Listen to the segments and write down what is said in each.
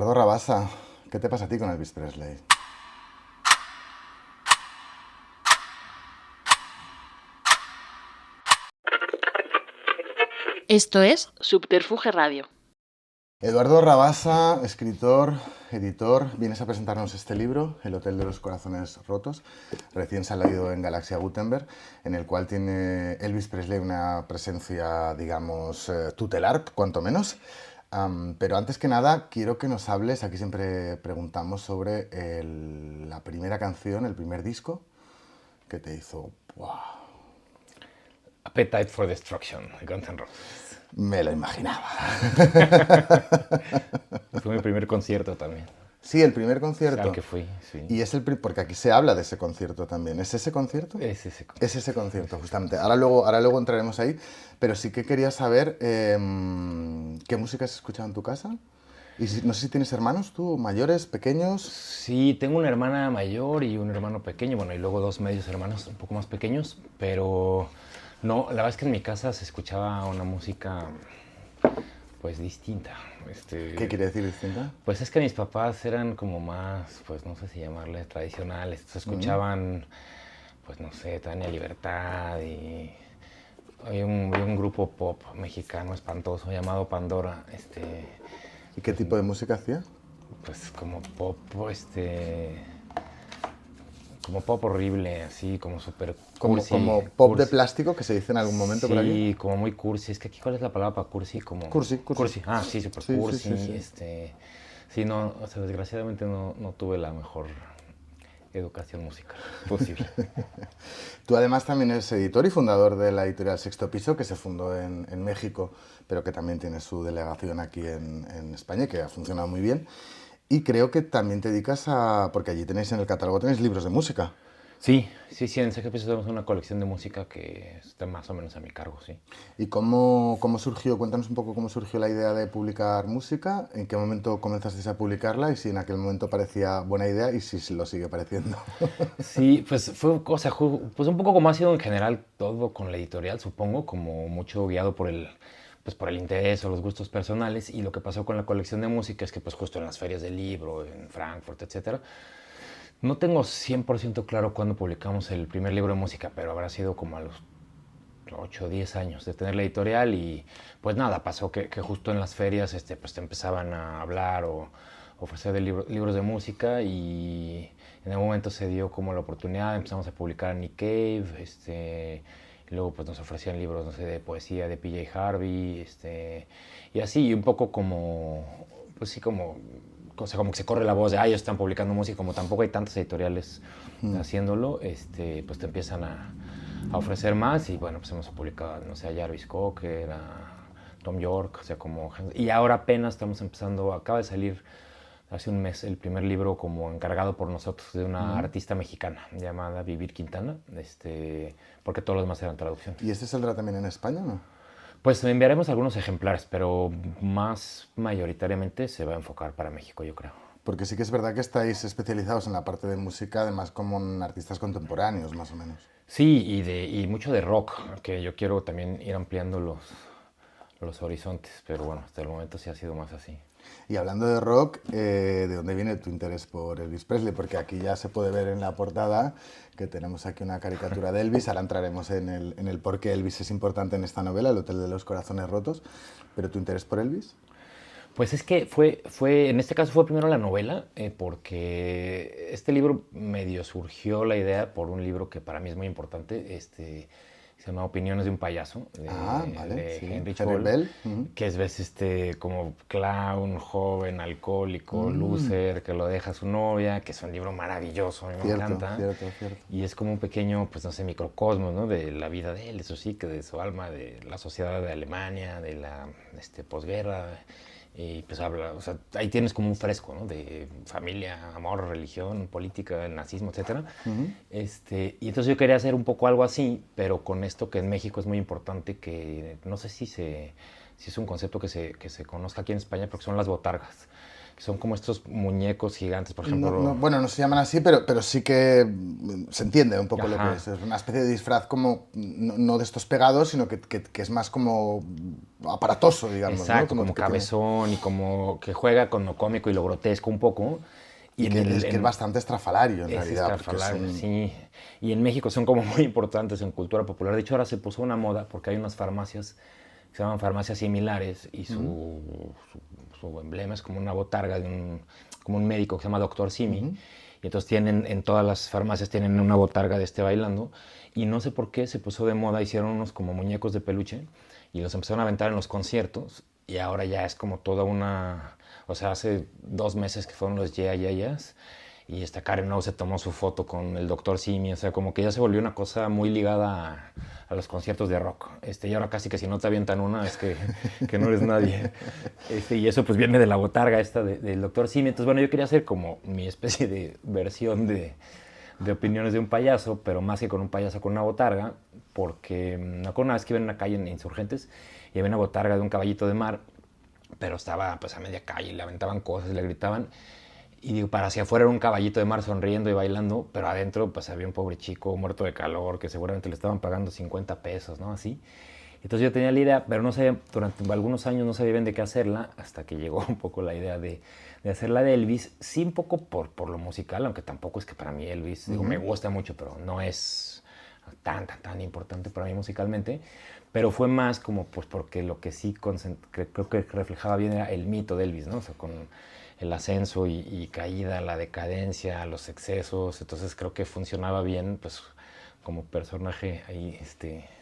Eduardo Rabasa, ¿qué te pasa a ti con Elvis Presley? Esto es Subterfuge Radio. Eduardo Rabasa, escritor, editor, vienes a presentarnos este libro, El Hotel de los Corazones Rotos, recién salido en Galaxia Gutenberg, en el cual tiene Elvis Presley una presencia, digamos, tutelar, cuanto menos. Pero antes que nada, quiero que nos hables, aquí siempre preguntamos sobre la primera canción, el primer disco, que te hizo... ¡Wow! Appetite for Destruction, de Guns N' Roses. Me lo imaginaba. Fue mi primer concierto también. Sí, el primer concierto. Al que fui, sí. Y es porque aquí se habla de ese concierto también. ¿Es ese concierto? Es ese concierto. Es ese concierto, justamente. Ahora luego entraremos ahí. Pero sí que quería saber qué música has escuchado en tu casa. Y no sé si tienes hermanos tú, mayores, pequeños. Sí, tengo una hermana mayor y un hermano pequeño, bueno, y luego dos medios hermanos un poco más pequeños, pero no, la verdad es que en mi casa se escuchaba una música pues distinta. ¿Qué quiere decir distinta? Pues es que mis papás eran como más, pues no sé si llamarles tradicionales, se escuchaban, pues no sé, Tania Libertad y hay un grupo pop mexicano espantoso llamado Pandora, ¿Y qué tipo de música hacía? pues como pop, como pop horrible, así como súper cursi. Como pop de plástico, que se dice en algún momento por aquí. Sí, como muy cursi. Es que aquí, ¿cuál es la palabra para cursi? Como... Cursi. Ah, sí, súper Sí, cursi. sí. Sí, no, o sea, desgraciadamente no tuve la mejor educación musical posible. Tú además también eres editor y fundador de la editorial Sexto Piso, que se fundó en México, pero que también tiene su delegación aquí en España, que ha funcionado muy bien. Y creo que también te dedicas a... porque allí tenéis en el catálogo, tenéis libros de música. Sí, en Sexto Piso tenemos una colección de música que está más o menos a mi cargo, sí. ¿Y cómo surgió? Cuéntanos un poco cómo surgió la idea de publicar música, en qué momento comenzasteis a publicarla y si en aquel momento parecía buena idea y si lo sigue pareciendo. Sí, pues fue cosa, pues un poco como ha sido en general todo con la editorial, supongo, como mucho guiado pues por el interés o los gustos personales. Y lo que pasó con la colección de música es que pues justo en las ferias del libro, en Frankfurt, etcétera, no tengo 100% claro cuándo publicamos el primer libro de música, pero habrá sido como a los 8 o 10 años de tener la editorial. Y pues nada, pasó que justo en las ferias pues te empezaban a hablar o ofrecer libros de música, y en algún momento se dio como la oportunidad, empezamos a publicar en Nick Cave, y luego pues nos ofrecían libros, no sé, de poesía de PJ Harvey, y así, y un poco como, pues sí, como, o sea, como que se corre la voz de, ellos están publicando música, como tampoco hay tantas editoriales haciéndolo, pues te empiezan a ofrecer más. Y bueno, pues hemos publicado, no sé, a Jarvis Cocker, a Tom York, o sea, como... Y ahora apenas estamos empezando, acaba de salir hace un mes el primer libro como encargado por nosotros de una artista mexicana llamada Vivir Quintana, porque todos los demás eran traducciones. ¿Y este saldrá también en España, no? Pues enviaremos algunos ejemplares, pero más mayoritariamente se va a enfocar para México, yo creo. Porque sí que es verdad que estáis especializados en la parte de música, además como en artistas contemporáneos, más o menos. Sí, y mucho de rock, que yo quiero también ir ampliando los horizontes, pero bueno, hasta el momento sí ha sido más así. Y hablando de rock, ¿de dónde viene tu interés por Elvis Presley? Porque aquí ya se puede ver en la portada que tenemos aquí una caricatura de Elvis. Ahora entraremos en el por qué Elvis es importante en esta novela, El Hotel de los Corazones Rotos. ¿Pero tu interés por Elvis? Pues es que en este caso fue primero la novela, porque este libro medio surgió la idea por un libro que para mí es muy importante, se llama Opiniones de un payaso, Vale, de sí. Henry Henry Scholl, Bell. que ves como clown, joven, alcohólico, loser, que lo deja su novia, que es un libro maravilloso, a mí me encanta. Cierto. Y es como un pequeño, pues no sé, microcosmos, ¿no? De la vida de él, eso sí, que de su alma, de la sociedad de Alemania, de la posguerra. Y pues habla, o sea, ahí tienes como un fresco, ¿no? De familia, amor, religión, política, el nazismo, etcétera. Y entonces yo quería hacer un poco algo así, pero con esto que en México es muy importante, que no sé si es un concepto que se conozca aquí en España, porque son las botargas, que son como estos muñecos gigantes, por No, ejemplo. bueno, no se llaman así, pero sí que se entiende un poco lo que Ajá. es. Es una especie de disfraz como, no de estos pegados, sino que es más como aparatoso, digamos, ¿no? Exacto, Como como que tiene... cabezón y como que juega con lo cómico y lo grotesco un poco. Y Y en que es bastante estrafalario en es realidad, porque es estrafalario, un... sí. Y en México son como muy importantes en cultura popular. De hecho, ahora se puso una moda porque hay unas farmacias que se llaman farmacias similares y su emblema es como una botarga como un médico que se llama Doctor Simi. Y entonces tienen, en todas las farmacias tienen una botarga de este bailando. Y no sé por qué se puso de moda, hicieron unos como muñecos de peluche y los empezaron a aventar en los conciertos. Y ahora ya es como toda una... O sea, hace 2 meses que fueron los Yeah Yeah Yeahs y esta Karen O se tomó su foto con el Doctor Simi, o sea, como que ya se volvió una cosa muy ligada a los conciertos de rock. Y ahora casi que si no te avientan una es que no eres nadie. Y eso pues viene de la botarga esta del Doctor Simi. Entonces, bueno, yo quería hacer como mi especie de versión de opiniones de un payaso, pero más que con un payaso con una botarga, porque me acuerdo una vez que iba en una calle en Insurgentes y había una botarga de un caballito de mar, pero estaba pues a media calle, le aventaban cosas, le gritaban. Y digo, para hacia afuera era un caballito de mar sonriendo y bailando, pero adentro pues había un pobre chico muerto de calor que seguramente le estaban pagando 50 pesos, ¿no? Así. Entonces yo tenía la idea, pero no sabía, durante algunos años no sabía bien de qué hacerla, hasta que llegó un poco la idea de hacerla de Elvis, sí un poco por lo musical, aunque tampoco es que para mí Elvis, digo, me gusta mucho, pero no es tan importante para mí musicalmente, pero fue más como pues porque lo que sí creo que reflejaba bien era el mito de Elvis, ¿no? O sea, con el ascenso y caída, la decadencia, los excesos, entonces creo que funcionaba bien, pues como personaje ahí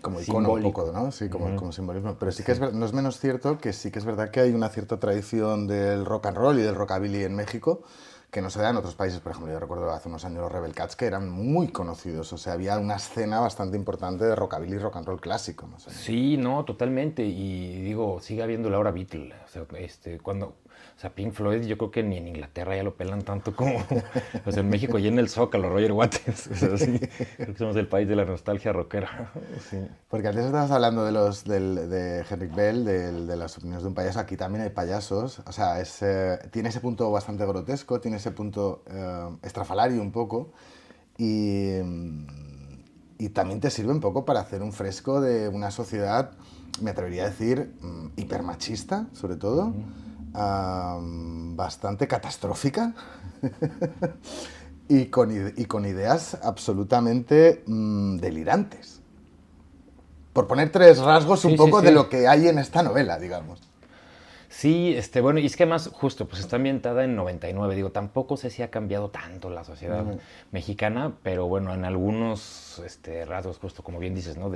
como icono un poco, simbólico. ¿no? Sí, como simbolismo. Pero sí que no es menos cierto que sí que es verdad que hay una cierta tradición del rock and roll y del rockabilly en México que no se da en otros países. Por ejemplo, yo recuerdo hace unos años los Rebel Cats que eran muy conocidos. O sea, había una escena bastante importante de rockabilly y rock and roll clásico, más o menos. Sí, no, totalmente. Y digo, sigue habiendo la hora Beatle. O sea, o sea, Pink Floyd, yo creo que ni en Inglaterra ya lo pelan tanto como, o sea, en México y en el Zócalo, Roger Waters. O sea, sí, creo que somos el país de la nostalgia rockera. Sí. Porque antes estabas hablando de Henrik Bell, de las opiniones de un payaso. Aquí también hay payasos. O sea, tiene ese punto bastante grotesco, tiene ese punto estrafalario un poco. Y, y también te sirve un poco para hacer un fresco de una sociedad, me atrevería a decir, hipermachista, sobre todo, bastante catastrófica y con ideas absolutamente delirantes. Por poner tres rasgos un Sí, sí, poco de sí. lo que hay en esta novela, digamos. Sí, bueno, y es que más justo, pues está ambientada en 99. Digo, tampoco sé si ha cambiado tanto la sociedad mexicana, pero bueno, en algunos rasgos, justo como bien dices, ¿no?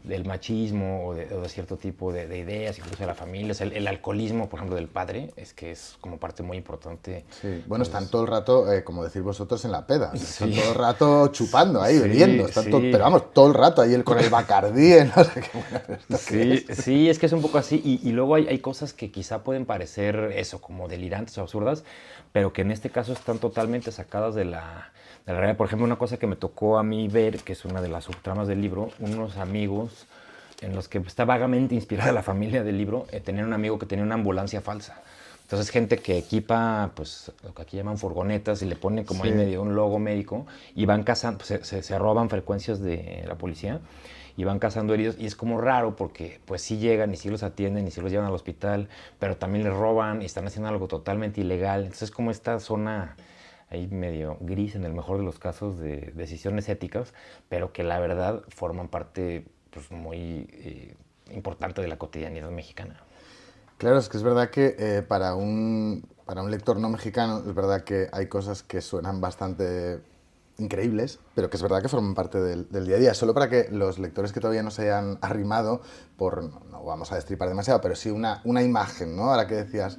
Del machismo o de cierto tipo de ideas, incluso de la familia. O sea, el alcoholismo, por ejemplo, del padre, es que es como parte muy importante. Sí, bueno, están Pues, todo el rato, como decís vosotros, en la peda. Están sí, todo el rato chupando ahí, bebiendo. sí, sí. Pero vamos, todo el rato ahí con el Bacardí, no sé qué, bueno, ¿esto qué Sí, es? sí, es que es un poco así. Y luego hay cosas que quizá pueden parecer eso, como delirantes o absurdas, pero que en este caso están totalmente sacadas de la realidad. Por ejemplo, una cosa que me tocó a mí ver, que es una de las subtramas del libro, unos amigos en los que está vagamente inspirada la familia del libro, tenían un amigo que tenía una ambulancia falsa. Entonces, gente que equipa, pues, lo que aquí llaman furgonetas y le pone como ahí Sí. medio un logo médico y van cazando, pues, se roban frecuencias de la policía y van cazando heridos. Y es como raro porque, pues, sí llegan y sí los atienden y sí los llevan al hospital, pero también les roban y están haciendo algo totalmente ilegal. Entonces, como esta zona ahí medio gris en el mejor de los casos de decisiones éticas, pero que la verdad forman parte, pues, muy importante de la cotidianidad mexicana. Claro, es que es verdad que para un lector no mexicano, es verdad que hay cosas que suenan bastante increíbles, pero que es verdad que forman parte del día a día. Solo para que los lectores que todavía no se hayan arrimado, no vamos a destripar demasiado, pero sí una imagen, ¿no? Ahora que decías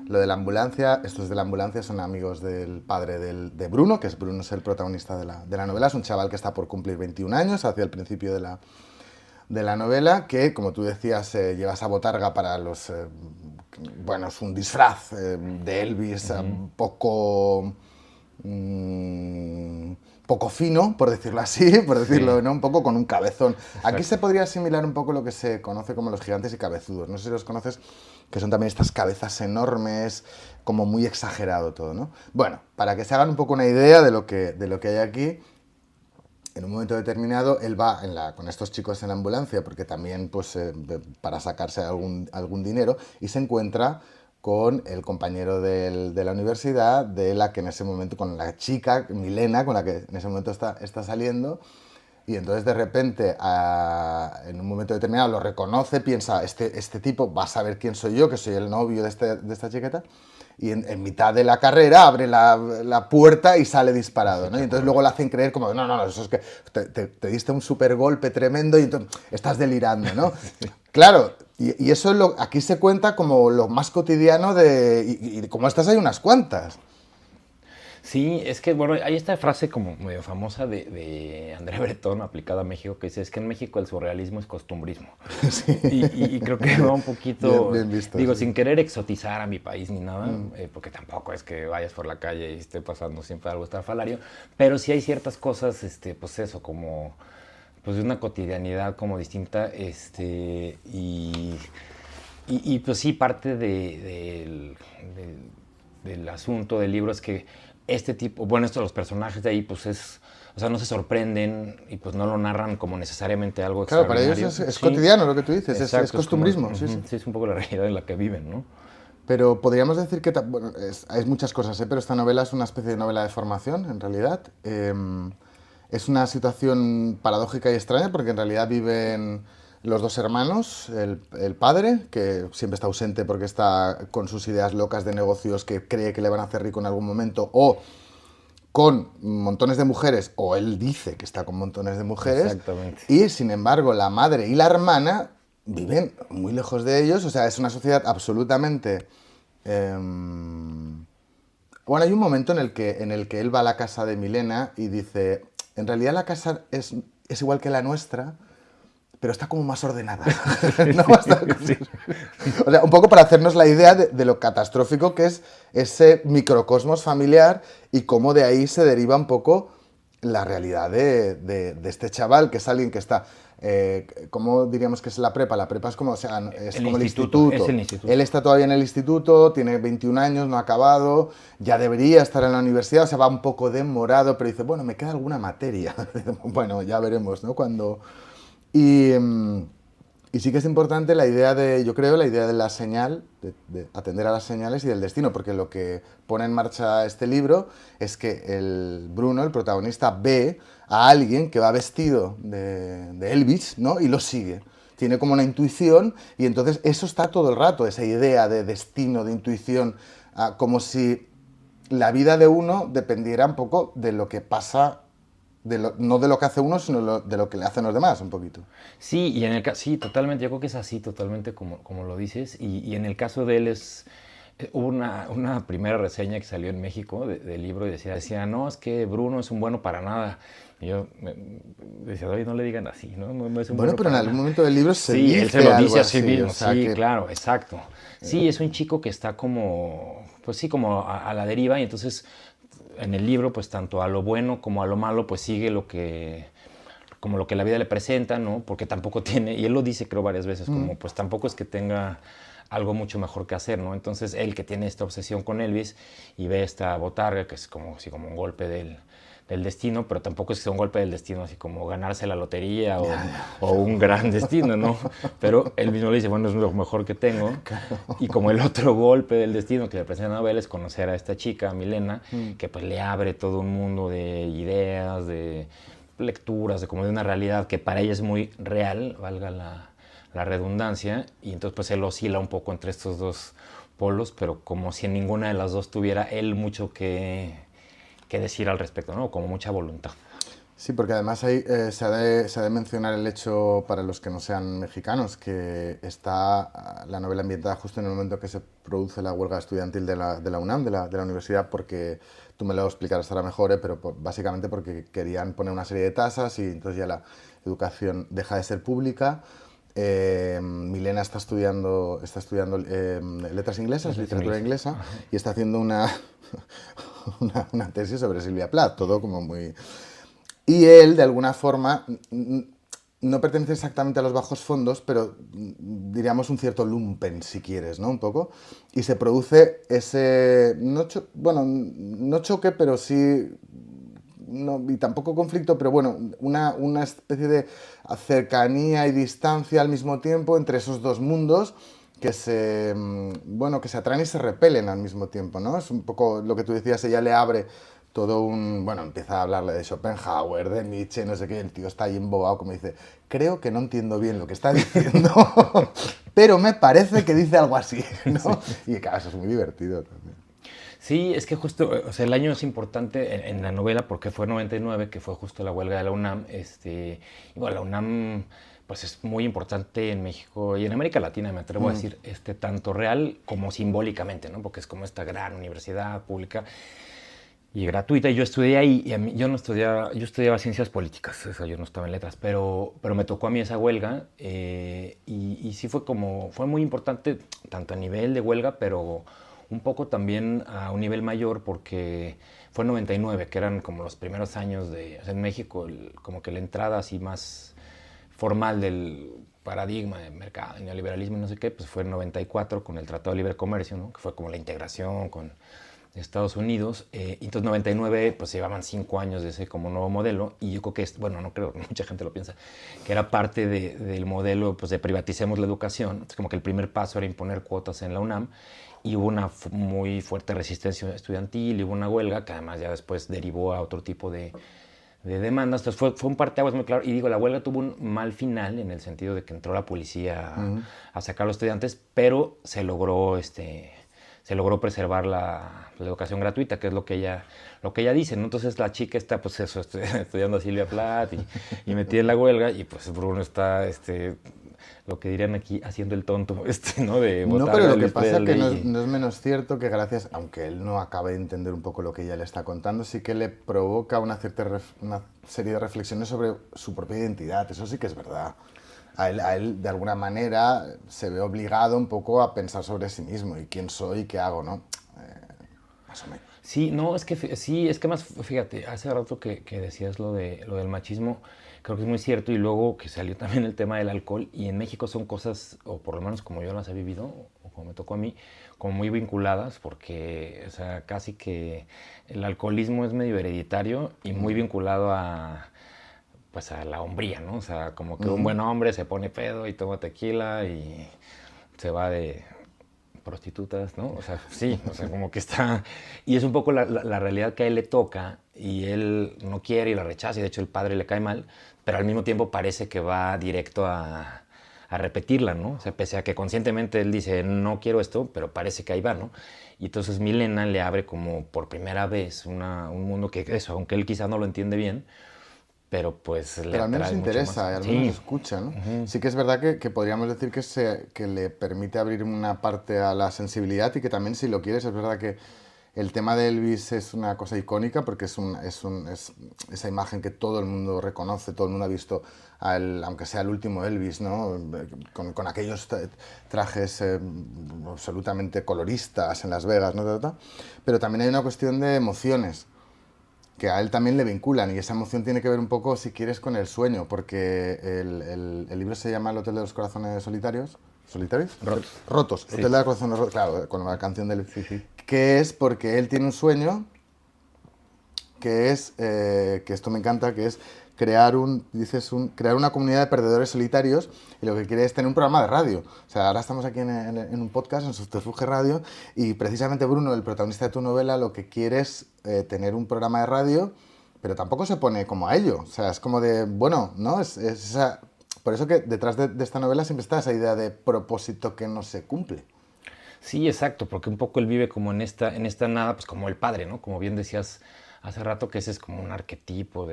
lo de la ambulancia, estos de la ambulancia son amigos del padre de Bruno, que Bruno es el protagonista de la novela, es un chaval que está por cumplir 21 años, hacia el principio de la novela, que, como tú decías, lleva esa botarga para los... bueno, es un disfraz de Elvis, poco... poco fino, por decirlo así, por decirlo, ¿no? Un poco con un cabezón. Aquí se podría asimilar un poco lo que se conoce como los gigantes y cabezudos. No sé si los conoces, que son también estas cabezas enormes, como muy exagerado todo, ¿no? Bueno, para que se hagan un poco una idea de lo que hay aquí, en un momento determinado él va con estos chicos en la ambulancia, porque también pues, para sacarse algún dinero, y se encuentra con el compañero de la universidad, de la que en ese momento, con la chica, Milena, con la que en ese momento está saliendo, y entonces de repente, en un momento determinado, lo reconoce, piensa, este tipo va a saber quién soy yo, que soy el novio de esta chiqueta, y en mitad de la carrera abre la puerta y sale disparado, ¿no? Y entonces luego le hacen creer como, no, eso es que te diste un super golpe tremendo y entonces estás delirando, ¿no? Claro, y eso aquí se cuenta como lo más cotidiano y como estas hay unas cuantas. Sí, es que, bueno, hay esta frase como medio famosa de André Breton aplicada a México que dice, es que en México el surrealismo es costumbrismo. Sí. Y creo que va un poquito, bien visto, digo, sí. sin querer exotizar a mi país ni nada, porque tampoco es que vayas por la calle y esté pasando siempre algo estrafalario, pero sí hay ciertas cosas, pues eso, como pues de una cotidianidad como distinta, y pues sí, parte del asunto del libro es que este tipo, bueno, los personajes de ahí, pues o sea, no se sorprenden y pues no lo narran como necesariamente algo extraordinario. Claro, para ellos es sí, cotidiano lo que tú dices, exacto, es costumbrismo. Como, Sí. sí, es un poco la realidad en la que viven, ¿no? Pero podríamos decir que, bueno, hay muchas cosas, pero esta novela es una especie de novela de formación, en realidad. Es una situación paradójica y extraña porque en realidad viven los dos hermanos, el padre, que siempre está ausente porque está con sus ideas locas de negocios que cree que le van a hacer rico en algún momento, o con montones de mujeres, o él dice que está con montones de mujeres. Exactamente. Y sin embargo la madre y la hermana viven muy lejos de ellos, o sea, es una sociedad absolutamente... Bueno, hay un momento en el que él va a la casa de Milena y dice, en realidad la casa es igual que la nuestra, pero está como más ordenada. ¿No? Sí. O sea, un poco para hacernos la idea de lo catastrófico que es ese microcosmos familiar y cómo de ahí se deriva un poco la realidad de este chaval, que es alguien que está... ¿Cómo diríamos que es la prepa? La prepa es como, o sea, es como el instituto. Es el instituto. Él está todavía en el instituto, tiene 21 años, no ha acabado, ya debería estar en la universidad, o sea, va un poco demorado, pero dice, bueno, me queda alguna materia. Bueno, ya veremos, ¿no? Cuando... Y sí que es importante la idea yo creo, la idea de la señal, de atender a las señales y del destino, porque lo que pone en marcha este libro es que Bruno, el protagonista, ve a alguien que va vestido de Elvis, ¿no? Y lo sigue. Tiene como una intuición y entonces eso está todo el rato, esa idea de destino, de intuición, como si la vida de uno dependiera un poco de lo que pasa, no de lo que hace uno, sino de lo que le hacen los demás, un poquito. Sí, y en el caso, sí, totalmente, yo creo que es así, totalmente como lo dices, y en el caso de él hubo una primera reseña que salió en México del libro y decía, no, es que Bruno es un bueno para nada. Y yo decía, oye, no le digan así, ¿no? No es un bueno, pero en algún momento del libro se sí, dice él se lo algo dice a sí así, mismo, o sea, sí, que... claro, exacto. Sí, es un chico que está como, pues sí, como a la deriva, y entonces en el libro, pues tanto a lo bueno como a lo malo, pues sigue como lo que la vida le presenta, ¿no? Porque tampoco tiene, y él lo dice creo varias veces, como pues tampoco es que tenga algo mucho mejor que hacer, ¿no? Entonces él que tiene esta obsesión con Elvis y ve esta botarga, que es como un golpe del destino, pero tampoco es que sea un golpe del destino, así como ganarse la lotería o un gran destino, ¿no? Pero él mismo le dice, bueno, es lo mejor que tengo. Y como el otro golpe del destino que le presenta a Nobel es conocer a esta chica, Milena, que pues le abre todo un mundo de ideas, de lecturas, de como de una realidad que para ella es muy real, valga la redundancia, y entonces pues él oscila un poco entre estos dos polos, pero como si en ninguna de las dos tuviera él mucho que decir al respecto, ¿no? Como mucha voluntad. Sí, porque además ahí se ha de mencionar el hecho, para los que no sean mexicanos, que está la novela ambientada justo en el momento que se produce la huelga estudiantil de la UNAM, de la universidad, porque tú me lo explicarás ahora mejor, pero básicamente porque querían poner una serie de tasas y entonces ya la educación deja de ser pública. Milena está estudiando letras inglesas, literatura inglesa, y está haciendo una tesis sobre Silvia Plath, todo como muy... Y él, de alguna forma, no pertenece exactamente a los bajos fondos, pero diríamos un cierto lumpen, si quieres, ¿no? Un poco. Y se produce ese, bueno, no choque, pero sí, no, y tampoco conflicto, pero bueno, una especie de cercanía y distancia al mismo tiempo entre esos dos mundos que bueno, que se atraen y se repelen al mismo tiempo, ¿no? Es un poco lo que tú decías, ella le abre todo bueno, empieza a hablarle de Schopenhauer, de Nietzsche, no sé qué, el tío está ahí embobado, como dice, creo que no entiendo bien lo que está diciendo, pero me parece que dice algo así, ¿no? Sí. Y claro, eso es muy divertido también. Sí, es que justo, o sea, el año es importante en la novela porque fue 99, que fue justo la huelga de la UNAM. Igual la UNAM, pues es muy importante en México y en América Latina, me atrevo a decir, tanto real como simbólicamente, ¿no? Porque es como esta gran universidad pública y gratuita. Y yo estudié ahí, y yo no estudiaba, yo estudiaba ciencias políticas, o sea, yo no estaba en letras, pero me tocó a mí esa huelga, y sí fue muy importante, tanto a nivel de huelga, pero un poco también a un nivel mayor, porque fue en 99, que eran como los primeros años o sea, en México, como que la entrada así más formal del paradigma de mercado y neoliberalismo y no sé qué, pues fue en 94 con el Tratado de Libre Comercio, ¿no? Que fue como la integración con Estados Unidos. Entonces 99 pues llevaban 5 años de ese como nuevo modelo, y yo creo que, bueno, no creo, mucha gente lo piensa, que era parte del modelo pues de privaticemos la educación. Es como que el primer paso era imponer cuotas en la UNAM, y hubo una muy fuerte resistencia estudiantil, y hubo una huelga que además ya después derivó a otro tipo de demandas. Entonces fue un parteaguas muy claro. Y digo, la huelga tuvo un mal final en el sentido de que entró la policía a sacar a los estudiantes, pero se logró preservar la educación gratuita, que es lo que ella dice, ¿no? Entonces la chica está, pues eso, estudiando a Silvia Plath y metida en la huelga, y pues Bruno está, lo que dirían aquí, haciendo el tonto, ¿no? De No, votar pero a lo que Luis pasa es que Presley. no es menos cierto que gracias, aunque él no acabe de entender un poco lo que ella le está contando, sí que le provoca una serie de reflexiones sobre su propia identidad. Eso sí que es verdad. A él, de alguna manera, se ve obligado un poco a pensar sobre sí mismo y quién soy y qué hago, ¿no? Más o menos. Sí, no, sí, es que más, fíjate, hace rato que decías lo del machismo, creo que es muy cierto, y luego que salió también el tema del alcohol, y en México son cosas, o por lo menos como yo las he vivido, o como me tocó a mí, como muy vinculadas, porque, o sea, casi que el alcoholismo es medio hereditario y muy vinculado pues a la hombría, ¿no? O sea, como que un buen hombre se pone pedo y toma tequila y se va de prostitutas, ¿no? O sea, sí, o sea, como que está... Y es un poco la realidad que a él le toca, y él no quiere y la rechaza, y de hecho el padre le cae mal, pero al mismo tiempo parece que va directo a repetirla, ¿no? O sea, pese a que conscientemente él dice, no quiero esto, pero parece que ahí va, ¿no? Y entonces Milena le abre como por primera vez un mundo que eso, aunque él quizá no lo entiende bien, pero pues le Pero al menos atrae mucho más. interesa y al menos Sí, escucha, ¿no? Sí que es verdad que podríamos decir que le permite abrir una parte a la sensibilidad y que también, si lo quieres, es verdad que el tema de Elvis es una cosa icónica porque es esa imagen que todo el mundo reconoce, todo el mundo ha visto, aunque sea el último Elvis, ¿no? Con aquellos trajes absolutamente coloristas en Las Vegas, ¿no? Pero también hay una cuestión de emociones que a él también le vinculan, y esa emoción tiene que ver un poco, si quieres, con el sueño, porque el libro se llama El Hotel de los Corazones Solitarios. ¿Solitarios? rotos. Rotos. Sí, Hotel de los Corazones Rotos, claro, con la canción del... sí, sí. Que es porque él tiene un sueño, que es, que esto me encanta, que es crear una comunidad de perdedores solitarios, y lo que quiere es tener un programa de radio. O sea, ahora estamos aquí en un podcast, en Subterfuge Radio, y precisamente Bruno, el protagonista de tu novela, lo que quiere es tener un programa de radio, pero tampoco se pone como a ello. O sea, es como de, bueno, ¿no? Por eso que detrás de esta novela siempre está esa idea de propósito que no se cumple. Sí, exacto, porque un poco él vive como en esta nada, pues como el padre, ¿no? Como bien decías hace rato, que ese es como un arquetipo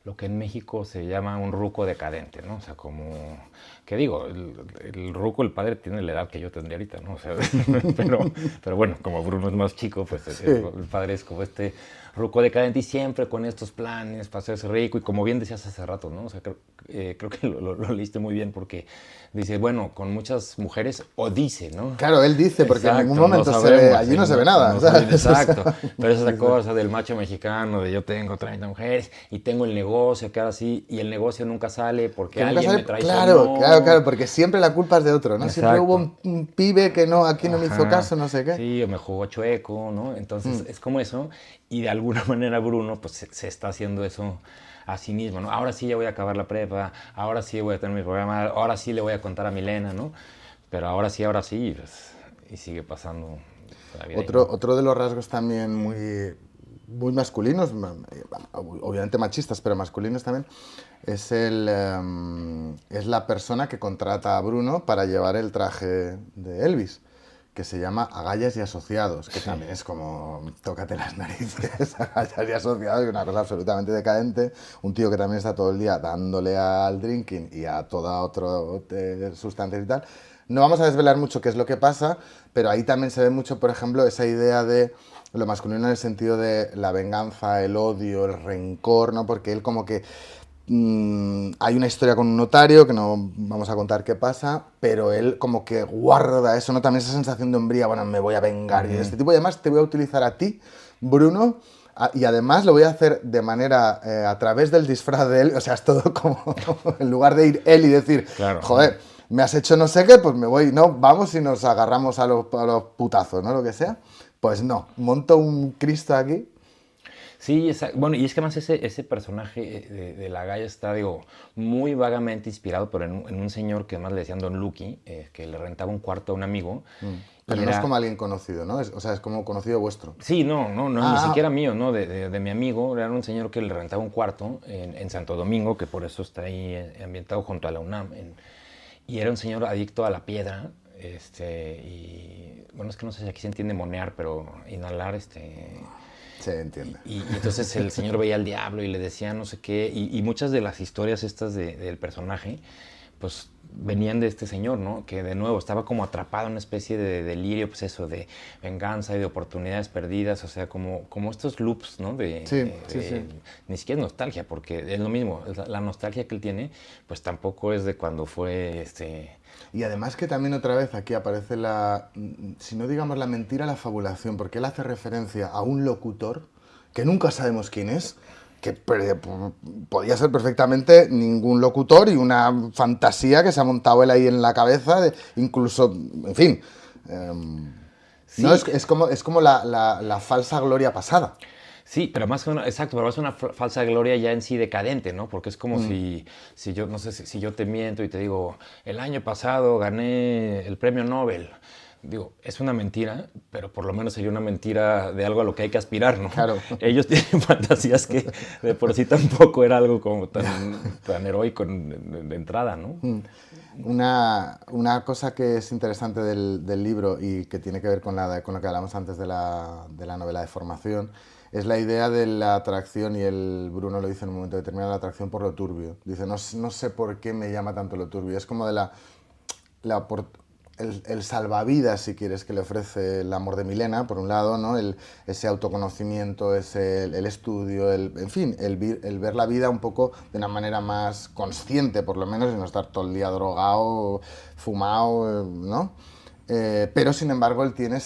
lo que en México se llama un ruco decadente, ¿no? O sea, como, que digo, el ruco, el padre tiene la edad que yo tendría ahorita, ¿no? O sea, pero bueno, como Bruno es más chico, pues Sí. el padre es como este ruco decadente y siempre con estos planes para hacerse rico y como bien decías hace rato, ¿no? O sea, creo que lo leíste muy bien porque dice, bueno, con muchas mujeres, o dice, ¿no? Claro, él dice, porque en ningún Exacto, no momento se ve, sabemos, allí no se ve nada. no se ve, ¿Sabes? O sea, exacto, pero es esa cosa del macho mexicano, de yo tengo 30 mujeres y tengo el negocio, que ahora sí, y el negocio nunca sale porque que nunca alguien me sale, claro, claro, traicionó. claro, porque siempre la culpa es de otro, ¿no? Siempre hubo Exacto. un pibe que no, aquí no me hizo Ajá, caso, no sé qué. sí, o me jugó chueco, ¿no? Entonces Mm. es como eso, y de alguna manera Bruno pues se está haciendo eso a sí mismo, ¿no? Ahora sí ya voy a acabar la prepa, ahora sí voy a tener mi programa, ahora sí le voy a contar a Milena, ¿no? Pero ahora sí, pues, y sigue pasando la vida y Otro, no. otro de los rasgos también muy masculinos, obviamente machistas, pero masculinos también, es la persona que contrata a Bruno para llevar el traje de Elvis, que se llama Agallas y Asociados, que Sí. también es como, tócate las narices, Agallas y Asociados, que es una cosa absolutamente decadente, un tío que también está todo el día dándole al drinking y a toda otra sustancia y tal. No vamos a desvelar mucho qué es lo que pasa, pero ahí también se ve mucho, por ejemplo, esa idea de lo masculino en el sentido de la venganza, el odio, el rencor, ¿no? Porque él como que hay una historia con un notario, que no vamos a contar qué pasa, pero él como que guarda eso, ¿no? También esa sensación de hombría, bueno, me voy a vengar y de Ujú. este tipo. Y además te voy a utilizar a ti, Bruno, y además lo voy a hacer de manera, a través del disfraz de él, o sea, es todo como, en lugar de ir él y decir, Claro, joder, me has hecho no sé qué, pues me voy, no, vamos y nos agarramos a los putazos, ¿no? Lo que sea. Pues no, monto un Cristo aquí. sí, bueno, y es que además ese personaje de la Gaya está, digo, muy vagamente inspirado por en un señor que además le decían Don Lucky, que le rentaba un cuarto a un amigo, y Pero no es como era, alguien conocido, ¿no? O sea, es como conocido vuestro. sí, no, ni Ah, siquiera mío, ¿no? De mi amigo, era un señor que le rentaba un cuarto en Santo Domingo, que por eso está ahí ambientado junto a la UNAM, y era un señor adicto a la piedra, y bueno, es que no sé si aquí se entiende monear, pero inhalar, se entiende. y entonces el señor veía al diablo y le decía no sé qué, y muchas de las historias estas del personaje, pues venían de este señor, ¿no? Que de nuevo estaba como atrapado en una especie de delirio, pues eso, de venganza y de oportunidades perdidas, o sea, como estos loops, ¿no? Sí, sí, sí. Ni siquiera es nostalgia, porque es lo mismo, la nostalgia que él tiene, pues tampoco es de cuando fue, Y además que también otra vez aquí aparece la, si no digamos la mentira, la fabulación, porque él hace referencia a un locutor que nunca sabemos quién es, que podía ser perfectamente ningún locutor y una fantasía que se ha montado él ahí en la cabeza, incluso, en fin, no, Sí, es como la falsa gloria pasada. sí, pero más que una, exacto, pero más una falsa gloria ya en sí decadente, ¿no? Porque es como si yo, no sé, si yo te miento y te digo, el año pasado gané el premio Nobel. Digo, es una mentira, pero por lo menos sería una mentira de algo a lo que hay que aspirar, ¿no? Claro. Ellos tienen fantasías que de por sí tampoco era algo como tan heroico de entrada, ¿no? Una cosa que es interesante del libro y que tiene que ver con lo que hablamos antes de la novela de formación es la idea de la atracción, y Bruno lo dice en un momento determinado, la atracción por lo turbio. Dice, no sé por qué me llama tanto lo turbio. Es como de el salvavidas, si quieres, que le ofrece el amor de Milena, por un lado, ¿no? Ese autoconocimiento, el estudio, en fin, el ver la vida un poco de una manera más consciente, por lo menos, y no estar todo el día drogado, fumado, ¿no? Pero, sin embargo, él tiene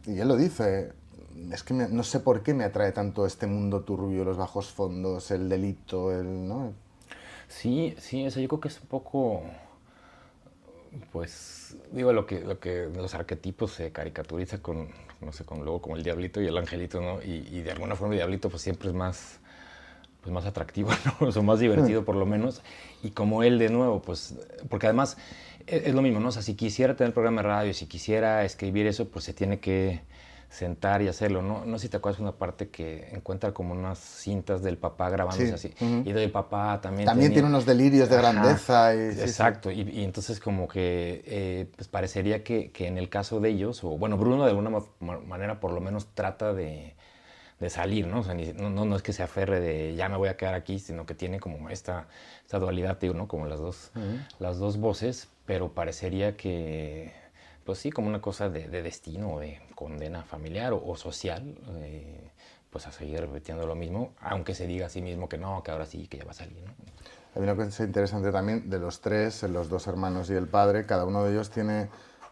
y él lo dice, es que no sé por qué me atrae tanto este mundo turbio, los bajos fondos, el delito, ¿no? Sí, sí, eso yo creo que es un poco, pues, digo, lo que los arquetipos se caricaturiza con, no sé, con luego como el diablito y el angelito, ¿no? Y de alguna forma el diablito pues siempre es más, pues más atractivo, ¿no? O sea, más divertido por lo menos. Y como él de nuevo, pues, porque además es lo mismo, ¿no? O sea, si quisiera tener programa de radio, si quisiera escribir eso, pues se tiene que sentar y hacerlo, ¿no? No sé si te acuerdas una parte que encuentra como unas cintas del papá grabándose Sí. así. Ujú. Y del papá también También tiene tenía... unos delirios de Ajá, grandeza y sí, sí. exacto. Y entonces como que pues parecería que en el caso de ellos, o bueno, Bruno de alguna manera por lo menos trata de de salir, ¿no? O sea, no es que se aferre de ya me voy a quedar aquí, sino que tiene como esta dualidad, digo, ¿no? Como las dos voces, pero parecería que, pues sí, como una cosa de destino o de condena familiar o social, pues a seguir repitiendo lo mismo, aunque se diga a sí mismo que no, que ahora sí, que ya va a salir, ¿no? Hay una cosa interesante también de los tres, los dos hermanos y el padre, cada uno de ellos tiene,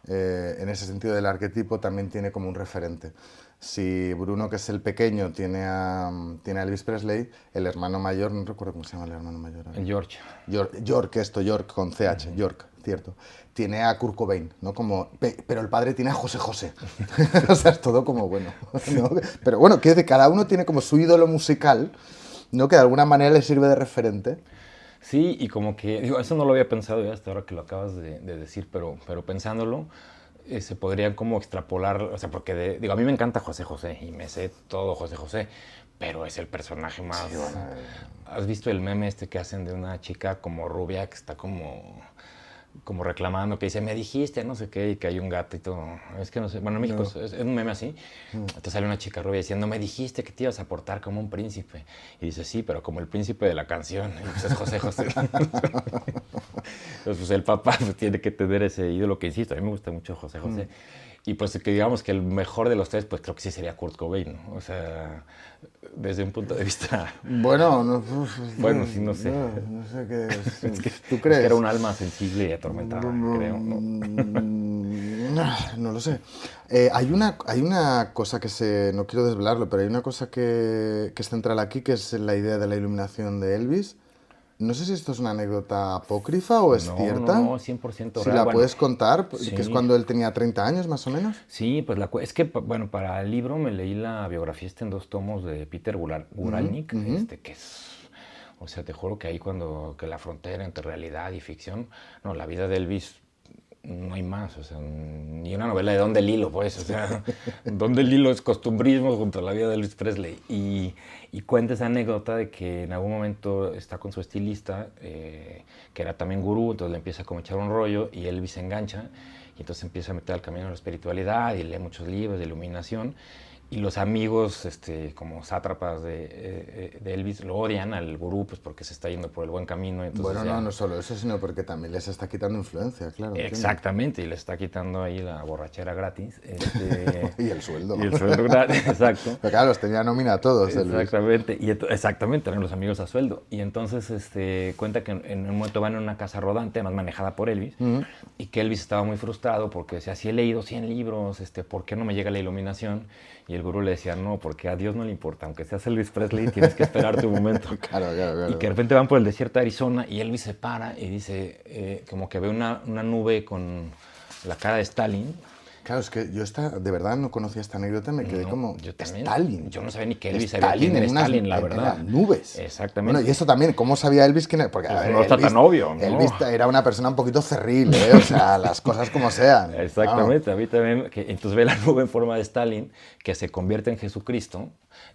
en ese sentido del arquetipo, también tiene como un referente. Si Bruno, que es el pequeño, tiene a Elvis Presley, el hermano mayor, no recuerdo cómo se llama el hermano mayor. El George. York con CH, York, cierto. Tiene a Kurt Cobain, ¿no? Pero el padre tiene a José José. O sea, es todo como bueno, ¿no? Pero bueno, que cada uno tiene como su ídolo musical, ¿no? Que de alguna manera le sirve de referente. Sí, y como que, digo, eso no lo había pensado ya hasta ahora que lo acabas de decir, pero pensándolo, se podrían como extrapolar, o sea, porque, digo, a mí me encanta José José y me sé todo José José, pero es el personaje más... Sí, bueno, ¿Has visto el meme este que hacen de una chica como rubia que está como reclamando, que dice, me dijiste, no sé qué, y que hay un gato y todo? Es que no sé, bueno, en México no. es un meme así. Entonces sale una chica rubia diciendo, me dijiste que te ibas a portar como un príncipe. Y dice, sí, pero como el príncipe de la canción. Y pues es José José. Entonces, pues el papá pues, tiene que tener ese ídolo que insisto, a mí me gusta mucho José José. Y pues que digamos que el mejor de los tres, pues creo que sí sería Kurt Cobain, ¿no? O sea, desde un punto de vista, Bueno, no, bueno, sí, no sé. no sé qué es. ¿Tú Es que era crees? un alma sensible y atormentada, creo, ¿no? No lo sé. Hay una cosa no quiero desvelarlo, pero hay una cosa que es central aquí, que es la idea de la iluminación de Elvis. No sé si esto es una anécdota apócrifa o es cierta. No, 100% Si real. la Bueno, puedes contar, que es sí, cuando él tenía 30 años más o menos. sí, pues es que, bueno, para el libro me leí la biografía en 2 tomos de Peter Guralnick, que es, o sea, te juro que ahí que la frontera entre realidad y ficción, no, la vida de Elvis no hay más, o sea, ni una novela de Don DeLillo, pues, o sea, Don DeLillo es costumbrismo junto a la vida de Elvis Presley. Y cuenta esa anécdota de que en algún momento está con su estilista, que era también gurú, entonces le empieza a como echar un rollo y Elvis se engancha, y entonces empieza a meter al camino de la espiritualidad y lee muchos libros de iluminación. Y los amigos, como sátrapas de Elvis, lo odian al gurú, pues porque se está yendo por el buen camino. Entonces Bueno, ya, no solo eso, sino porque también les está quitando influencia, claro. Entiendo. exactamente, y le está quitando ahí la borrachera gratis. Y el sueldo. Y el sueldo gratis, exacto. Pero claro, los tenía nómina a todos, Elvis. Exactamente, exactamente, eran los amigos a sueldo. Y entonces cuenta que en un momento van en una casa rodante, más manejada por Elvis, y que Elvis estaba muy frustrado porque decía, si he leído 100 libros, ¿por qué no me llega la iluminación? Y el gurú le decía, no, porque a Dios no le importa, aunque seas Elvis Presley, tienes que esperar tu momento. Claro. Y que de repente van por el desierto de Arizona y Elvis se para y dice, como que ve una nube con la cara de Stalin. Claro, es que yo de verdad no conocía esta anécdota, me quedé como, yo también, Stalin. Yo no sabía ni que Elvis sabía quién era Stalin, la verdad. En las nubes. Exactamente. Bueno, y eso también, ¿cómo sabía Elvis quién era? Porque Pues a ver, no está tan obvio, ¿no? Elvis era una persona un poquito cerril, ¿eh? O sea, las cosas como sean. Exactamente, a mí también. Entonces ve la nube en forma de Stalin que se convierte en Jesucristo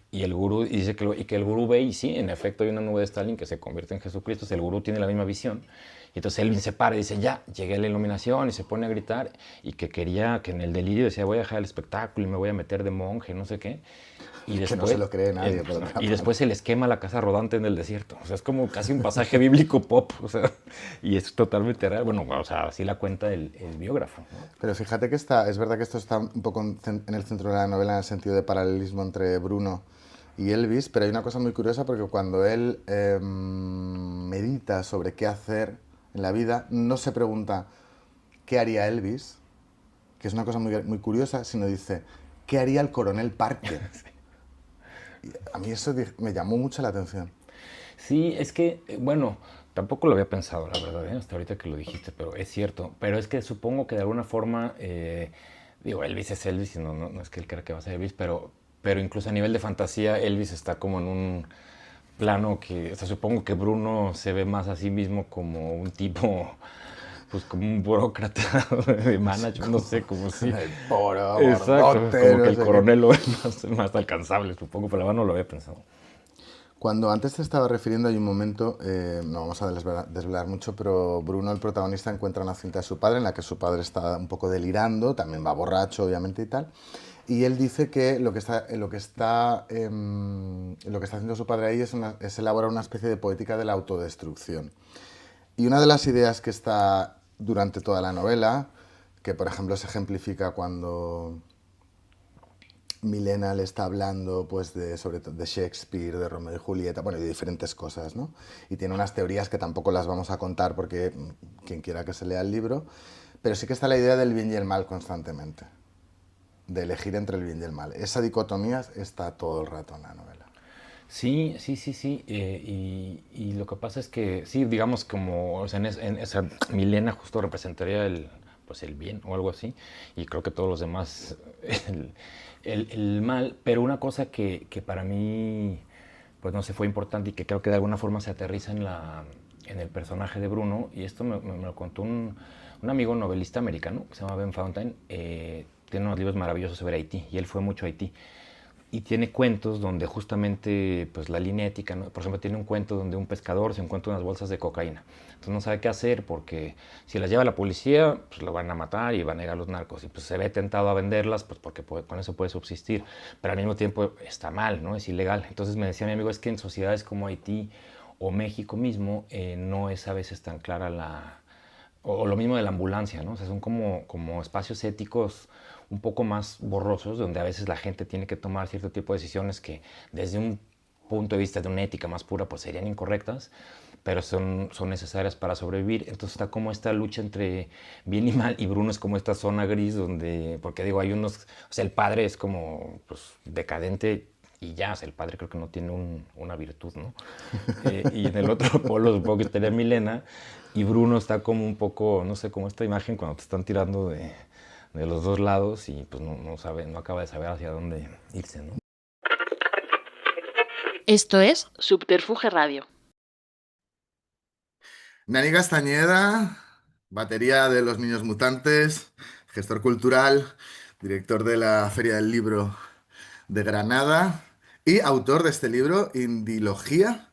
y el gurú dice que el gurú ve y sí, en efecto hay una nube de Stalin que se convierte en Jesucristo, el gurú tiene la misma visión. Y entonces Elvis se para y dice, ya, llegué a la iluminación, y se pone a gritar, y que quería, que en el delirio decía, voy a dejar el espectáculo y me voy a meter de monje, no sé qué. Y después, que no se lo cree nadie. Y después se les quema la casa rodante en el desierto. O sea, es como casi un pasaje bíblico pop, o sea, y es totalmente real. Bueno, o sea, así la cuenta el biógrafo, ¿no? Pero fíjate que es verdad que esto está un poco en el centro de la novela en el sentido de paralelismo entre Bruno y Elvis, pero hay una cosa muy curiosa porque cuando él medita sobre qué hacer en la vida, no se pregunta qué haría Elvis, que es una cosa muy, muy curiosa, sino dice, ¿qué haría el coronel Parker? Y a mí eso me llamó mucho la atención. Sí, es que, bueno, tampoco lo había pensado, la verdad, hasta ahorita que lo dijiste, pero es cierto. Pero es que supongo que de alguna forma, digo, Elvis es Elvis y no es que él crea que va a ser Elvis, pero incluso a nivel de fantasía, Elvis está como en un plano que, o sea, supongo que Bruno se ve más a sí mismo como un tipo, pues como un burócrata de management, no sé, como si... El poro, Exacto, gordote, como que no el sé coronel lo ve más alcanzable, supongo, pero la verdad no lo había pensado. Cuando antes te estaba refiriendo, hay un momento, no vamos a desvelar mucho, pero Bruno, el protagonista, encuentra una cinta de su padre en la que su padre está un poco delirando, también va borracho, obviamente, y tal. Y él dice que lo que está haciendo su padre ahí es elaborar una especie de poética de la autodestrucción. Y una de las ideas que está durante toda la novela, que por ejemplo se ejemplifica cuando Milena le está hablando pues sobre todo de Shakespeare, de Romeo y Julieta, bueno, y de diferentes cosas, ¿no? Y tiene unas teorías que tampoco las vamos a contar porque quien quiera que se lea el libro, pero sí que está la idea del bien y el mal constantemente, de elegir entre el bien y el mal. Esa dicotomía está todo el rato en la novela. Sí, sí, sí, sí. Y lo que pasa es que, sí, digamos como, o sea, en esa Milena justo representaría pues el bien o algo así, y creo que todos los demás el, el mal, pero una cosa que para mí, pues no sé, fue importante y que creo que de alguna forma se aterriza en el personaje de Bruno, y esto me lo contó un amigo novelista americano que se llama Ben Fountain, tiene unos libros maravillosos sobre Haití, y él fue mucho a Haití y tiene cuentos donde justamente pues la línea ética, ¿no? Por ejemplo, tiene un cuento donde un pescador se encuentra unas bolsas de cocaína. Entonces no sabe qué hacer porque si las lleva la policía, pues lo van a matar y van a ir a los narcos. Y pues se ve tentado a venderlas pues porque con eso puede subsistir. Pero al mismo tiempo está mal, ¿no? Es ilegal. Entonces me decía mi amigo, es que en sociedades como Haití o México mismo no es a veces tan clara o lo mismo de la ambulancia, ¿no? O sea, son como espacios éticos un poco más borrosos, donde a veces la gente tiene que tomar cierto tipo de decisiones que desde un punto de vista de una ética más pura, pues serían incorrectas, pero son necesarias para sobrevivir. Entonces está como esta lucha entre bien y mal, y Bruno es como esta zona gris donde, porque digo, hay unos, o sea, el padre es como pues, decadente y ya, o sea, el padre creo que no tiene una virtud, ¿no? Y en el otro polo supongo que estaría Milena, y Bruno está como un poco, no sé, como esta imagen cuando te están tirando de los dos lados y pues no sabe, no acaba de saber hacia dónde irse, ¿no? Esto es Subterfuge Radio. Nani Castañeda, batería de Los Niños Mutantes, gestor cultural, director de la Feria del Libro de Granada y autor de este libro, Indilogía,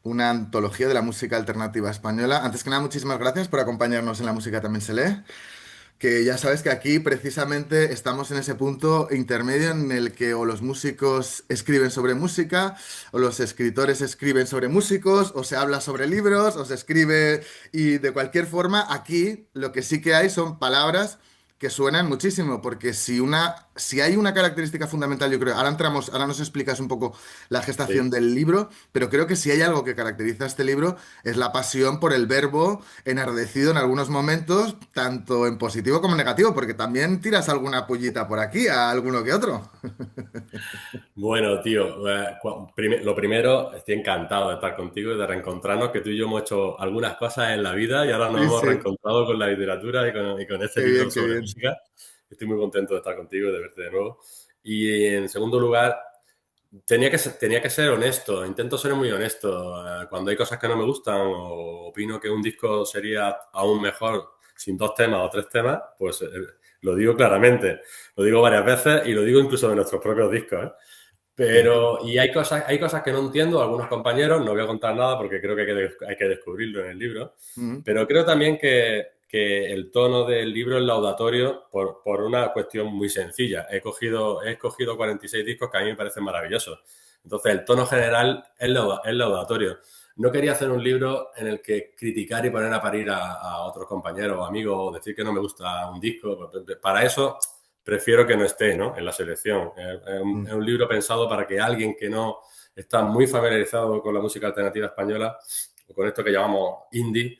una antología de la música alternativa española. Antes que nada, muchísimas gracias por acompañarnos en La Música También se lee, que ya sabes que aquí precisamente estamos en ese punto intermedio en el que o los músicos escriben sobre música, o los escritores escriben sobre músicos, o se habla sobre libros, o se escribe y de cualquier forma aquí lo que sí que hay son palabras que suenan muchísimo, porque si hay una característica fundamental, yo creo, ahora nos explicas un poco la gestación Sí. del libro, pero creo que si hay algo que caracteriza a este libro es la pasión por el verbo enardecido en algunos momentos, tanto en positivo como en negativo, porque también tiras alguna pullita por aquí a alguno que otro. Bueno, tío, lo primero, estoy encantado de estar contigo y de reencontrarnos, que tú y yo hemos hecho algunas cosas en la vida y ahora nos Sí, hemos sí, reencontrado con la literatura y con este qué libro bien, qué sobre bien. música. Estoy muy contento de estar contigo y de verte de nuevo. Y en segundo lugar, tenía que ser honesto, intento ser muy honesto. Cuando hay cosas que no me gustan o opino que un disco sería aún mejor sin dos temas o tres temas, pues lo digo claramente. Lo digo varias veces y lo digo incluso de nuestros propios discos, ¿eh? Y hay cosas que no entiendo, algunos compañeros, no voy a contar nada porque creo que hay que descubrirlo en el libro, Mm. pero creo también que el tono del libro es laudatorio por una cuestión muy sencilla. He escogido 46 discos que a mí me parecen maravillosos. Entonces, el tono general es laudatorio. No quería hacer un libro en el que criticar y poner a parir a otros compañeros o amigos o decir que no me gusta un disco. Para eso prefiero que no esté, ¿no?, en la selección. Es un libro pensado para que alguien que no está muy familiarizado con la música alternativa española o con esto que llamamos indie,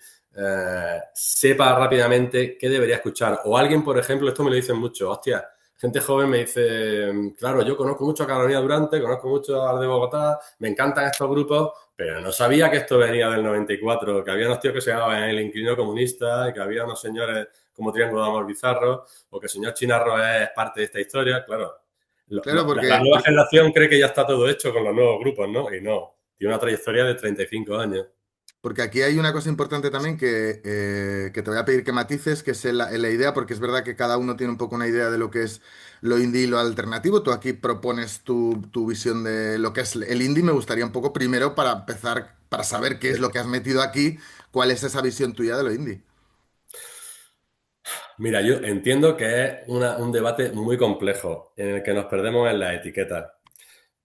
sepa rápidamente qué debería escuchar. O alguien, por ejemplo, esto me lo dicen mucho, hostia, gente joven me dice, claro, yo conozco mucho a Carolina Durante, conozco mucho a de Bogotá, me encantan estos grupos, pero no sabía que esto venía del 94, que había unos tíos que se llamaban El Inquilino Comunista y que había unos señores como Triángulo de Amor Bizarro, o que el señor Chinarro es parte de esta historia. Claro, Claro, la nueva generación cree que ya está todo hecho con los nuevos grupos, ¿no? Y no, tiene una trayectoria de 35 años. porque aquí hay una cosa importante también que te voy a pedir que matices, que es la idea, porque es verdad que cada uno tiene un poco una idea de lo que es lo indie y lo alternativo. Tú aquí propones tu visión de lo que es el indie. Me gustaría un poco primero para empezar, para saber qué es lo que has metido aquí, cuál es esa visión tuya de lo indie. Mira, yo entiendo que es un debate muy complejo en el que nos perdemos en las etiquetas,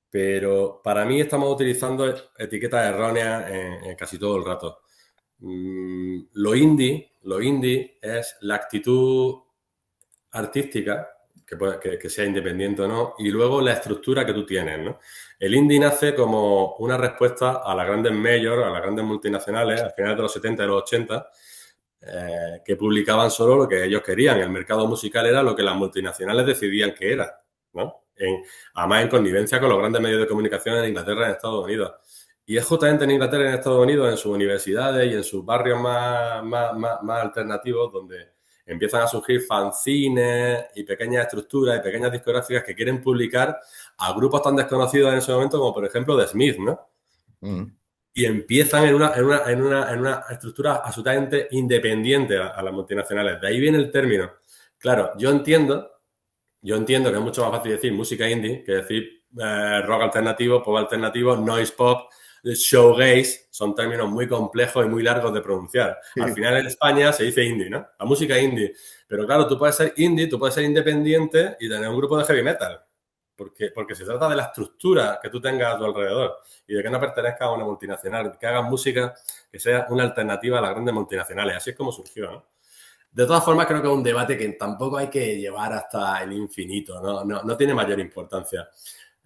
pero para mí estamos utilizando etiquetas erróneas en casi todo el rato. Lo indie es la actitud artística, que sea independiente o no, y luego la estructura que tú tienes, ¿no? El indie nace como una respuesta a las grandes majors, a las grandes multinacionales, al final de los 70 y los 80, que publicaban solo lo que ellos querían. El mercado musical era lo que las multinacionales decidían que era, ¿no? Además, en connivencia con los grandes medios de comunicación en Inglaterra y en Estados Unidos. Y es justamente en Inglaterra y en Estados Unidos, en sus universidades y en sus barrios más alternativos, donde empiezan a surgir fanzines y pequeñas estructuras y pequeñas discográficas que quieren publicar a grupos tan desconocidos en ese momento como, por ejemplo, The Smith, ¿no? Mm. Y empiezan en una estructura absolutamente independiente a las multinacionales. De ahí viene el término. Claro, yo entiendo que es mucho más fácil decir música indie que decir rock alternativo, pop alternativo, noise pop, showgaze. Son términos muy complejos y muy largos de pronunciar. Al final en España se dice indie, ¿no? La música indie. Pero claro, tú puedes ser indie, tú puedes ser independiente y tener un grupo de heavy metal. Porque se trata de la estructura que tú tengas a tu alrededor y de que no pertenezcas a una multinacional, que hagas música que sea una alternativa a las grandes multinacionales. Así es como surgió, ¿no? De todas formas, creo que es un debate que tampoco hay que llevar hasta el infinito, ¿no? No tiene mayor importancia.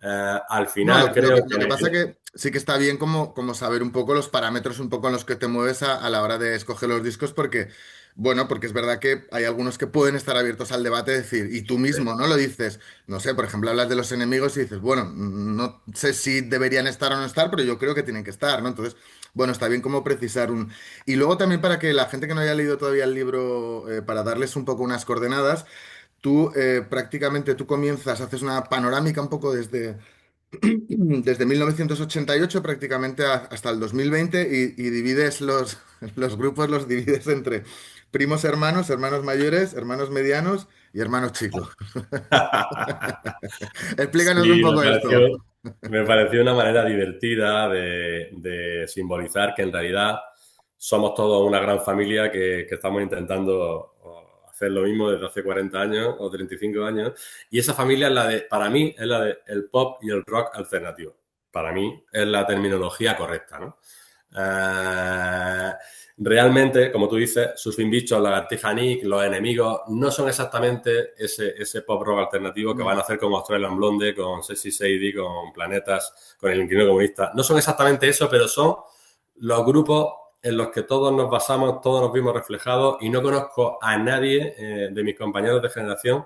Al No, final creo lo que pasa que sí que está bien como saber un poco los parámetros un poco en los que te mueves a la hora de escoger los discos porque, bueno, porque es verdad que hay algunos que pueden estar abiertos al debate, decir, y tú mismo, ¿no? Lo dices, no sé, por ejemplo, hablas de los enemigos y dices, bueno, no sé si deberían estar o no estar, pero yo creo que tienen que estar, ¿no? Entonces, bueno, está bien como precisar un... Y luego también para que la gente que no haya leído todavía el libro, para darles un poco unas coordenadas, tú prácticamente tú comienzas, haces una panorámica un poco desde 1988 prácticamente hasta el 2020 y divides los grupos, los divides entre primos hermanos, hermanos mayores, hermanos medianos y hermanos chicos. Explícanos un sí, poco esto. me pareció una manera divertida de simbolizar que en realidad somos todos una gran familia que estamos intentando hacer lo mismo desde hace 40 años o 35 años. Y esa familia es para mí, es la del pop y el rock alternativo. Para mí es la terminología correcta, ¿no? Eh, Realmente, como tú dices, Surfing Bichos, Lagartija Nick, Los Enemigos, no son exactamente ese pop rock alternativo que van a hacer con Australian Blonde, con Sexy Sadie, con Planetas, con El Inquilino Comunista. No son exactamente eso, pero son los grupos en los que todos nos basamos, todos nos vimos reflejados y no conozco a nadie de mis compañeros de generación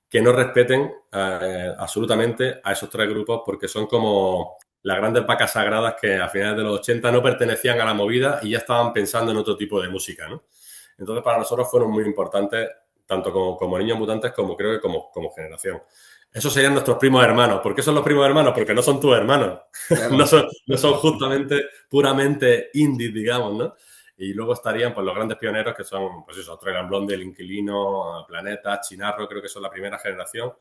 que no respeten absolutamente a esos tres grupos porque son como las grandes vacas sagradas que a finales de los 80 no pertenecían a la movida y ya estaban pensando en otro tipo de música, ¿no? Entonces para nosotros fueron muy importantes, tanto como niños mutantes como creo que como generación. Esos serían nuestros primos hermanos. ¿Por qué son los primos hermanos? Porque no son tus hermanos. no, Claro. no son justamente puramente indies, digamos, ¿no? Y luego estarían pues, los grandes pioneros que son, pues eso, Australian Blonde, El Inquilino, Planeta, Chinarro, creo que son la primera generación,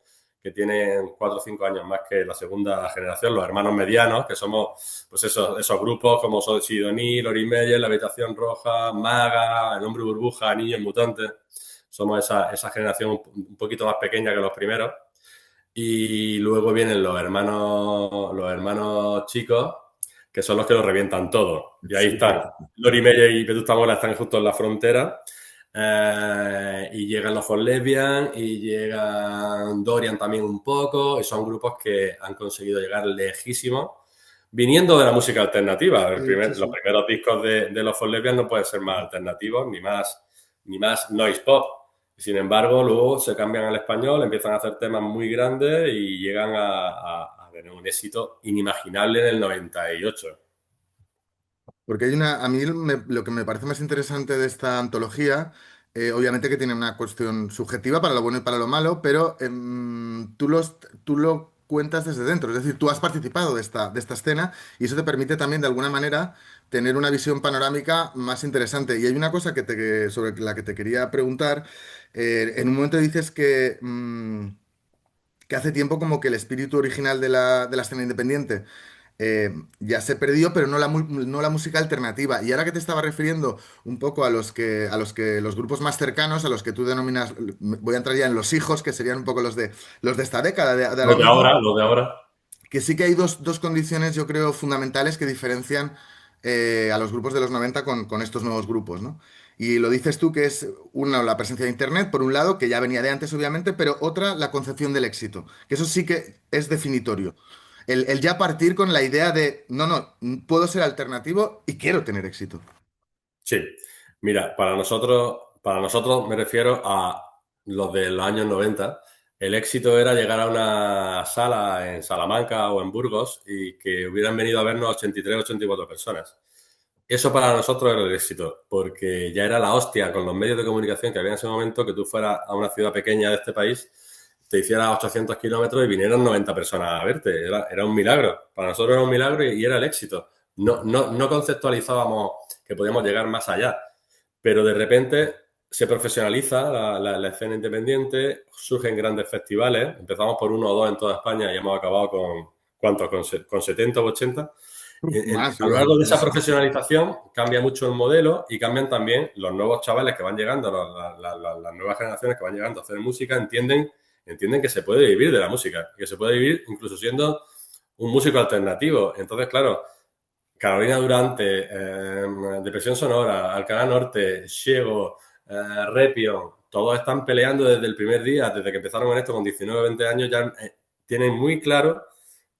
que tienen 4 o 5 años más que la segunda generación, los hermanos medianos, que somos, pues esos grupos como son Sidoní, Lori Meyer, La Habitación Roja, Maga, El Hombre Burbuja, Niños Mutantes. Somos esa generación un poquito más pequeña que los primeros. Y luego vienen los hermanos chicos, que son los que lo revientan todo. Y ahí Sí. están. Lori Meyer y Vetusta Morla están justo en la frontera. Y llegan los For Lesbian y llegan Dorian también un poco. Y son grupos que han conseguido llegar lejísimos viniendo de la música alternativa. Sí, sí, Los sí. primeros discos de los For Lesbian no pueden ser más alternativos ni más noise pop. Sin embargo, luego se cambian al español, empiezan a hacer temas muy grandes y llegan a tener un éxito inimaginable en el 98. Porque a mí lo que me parece más interesante de esta antología, obviamente que tiene una cuestión subjetiva para lo bueno y para lo malo, pero tú lo cuentas desde dentro, es decir, tú has participado de esta escena y eso te permite también de alguna manera tener una visión panorámica más interesante. Y hay una cosa sobre la que te quería preguntar. En un momento dices que hace tiempo como que el espíritu original de la escena independiente ya se perdió, pero no la música alternativa. Y ahora que te estaba refiriendo un poco a los grupos más cercanos, a los que tú denominas, voy a entrar ya en los hijos, que serían un poco los de esta década de ahora mismo, Los de ahora. que sí que hay dos condiciones, yo creo, fundamentales que diferencian a los grupos de los 90 con estos nuevos grupos, ¿no? Y lo dices tú, que es una, la presencia de Internet, por un lado, que ya venía de antes, obviamente, pero otra, la concepción del éxito, que eso sí que es definitorio. El ya partir con la idea de, no, puedo ser alternativo y quiero tener éxito. Sí, mira, para nosotros me refiero a los de los años 90. El éxito era llegar a una sala en Salamanca o en Burgos y que hubieran venido a vernos 83, 84 personas. Eso para nosotros era el éxito, porque ya era la hostia con los medios de comunicación que había en ese momento, que tú fueras a una ciudad pequeña de este país, te hicieras 800 kilómetros y vinieran 90 personas a verte. Era un milagro. Para nosotros era un milagro y era el éxito. No conceptualizábamos que podíamos llegar más allá, pero de repente se profesionaliza la escena independiente, surgen grandes festivales, empezamos por uno o dos en toda España y hemos acabado con, ¿cuántos? Con 70 o 80. Más, A lo largo de esa más. profesionalización cambia mucho el modelo y cambian también los nuevos chavales que van llegando, las nuevas generaciones que van llegando a hacer música, entienden que se puede vivir de la música, que se puede vivir incluso siendo un músico alternativo. Entonces, claro, Carolina Durante, Depresión Sonora, Alcalá Norte, Xiego, Repion, todos están peleando desde el primer día, desde que empezaron en esto con 19 o 20 años, ya tienen muy claro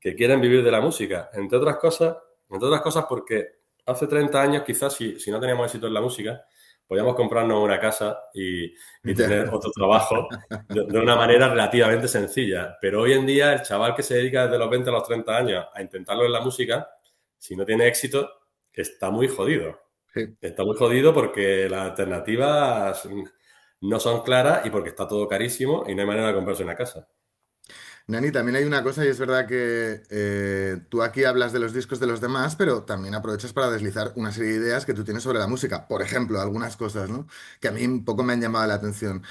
que quieren vivir de la música. Entre otras cosas porque hace 30 años quizás si no teníamos éxito en la música, podíamos comprarnos una casa y Ya. tener otro trabajo de una manera relativamente sencilla. Pero hoy en día el chaval que se dedica desde los 20 a los 30 años a intentarlo en la música, si no tiene éxito, está muy jodido. Sí. Está muy jodido porque las alternativas no son claras y porque está todo carísimo y no hay manera de comprarse una casa. Nani, también hay una cosa y es verdad que tú aquí hablas de los discos de los demás, pero también aprovechas para deslizar una serie de ideas que tú tienes sobre la música. Por ejemplo, algunas cosas, ¿no? Que a mí un poco me han llamado la atención.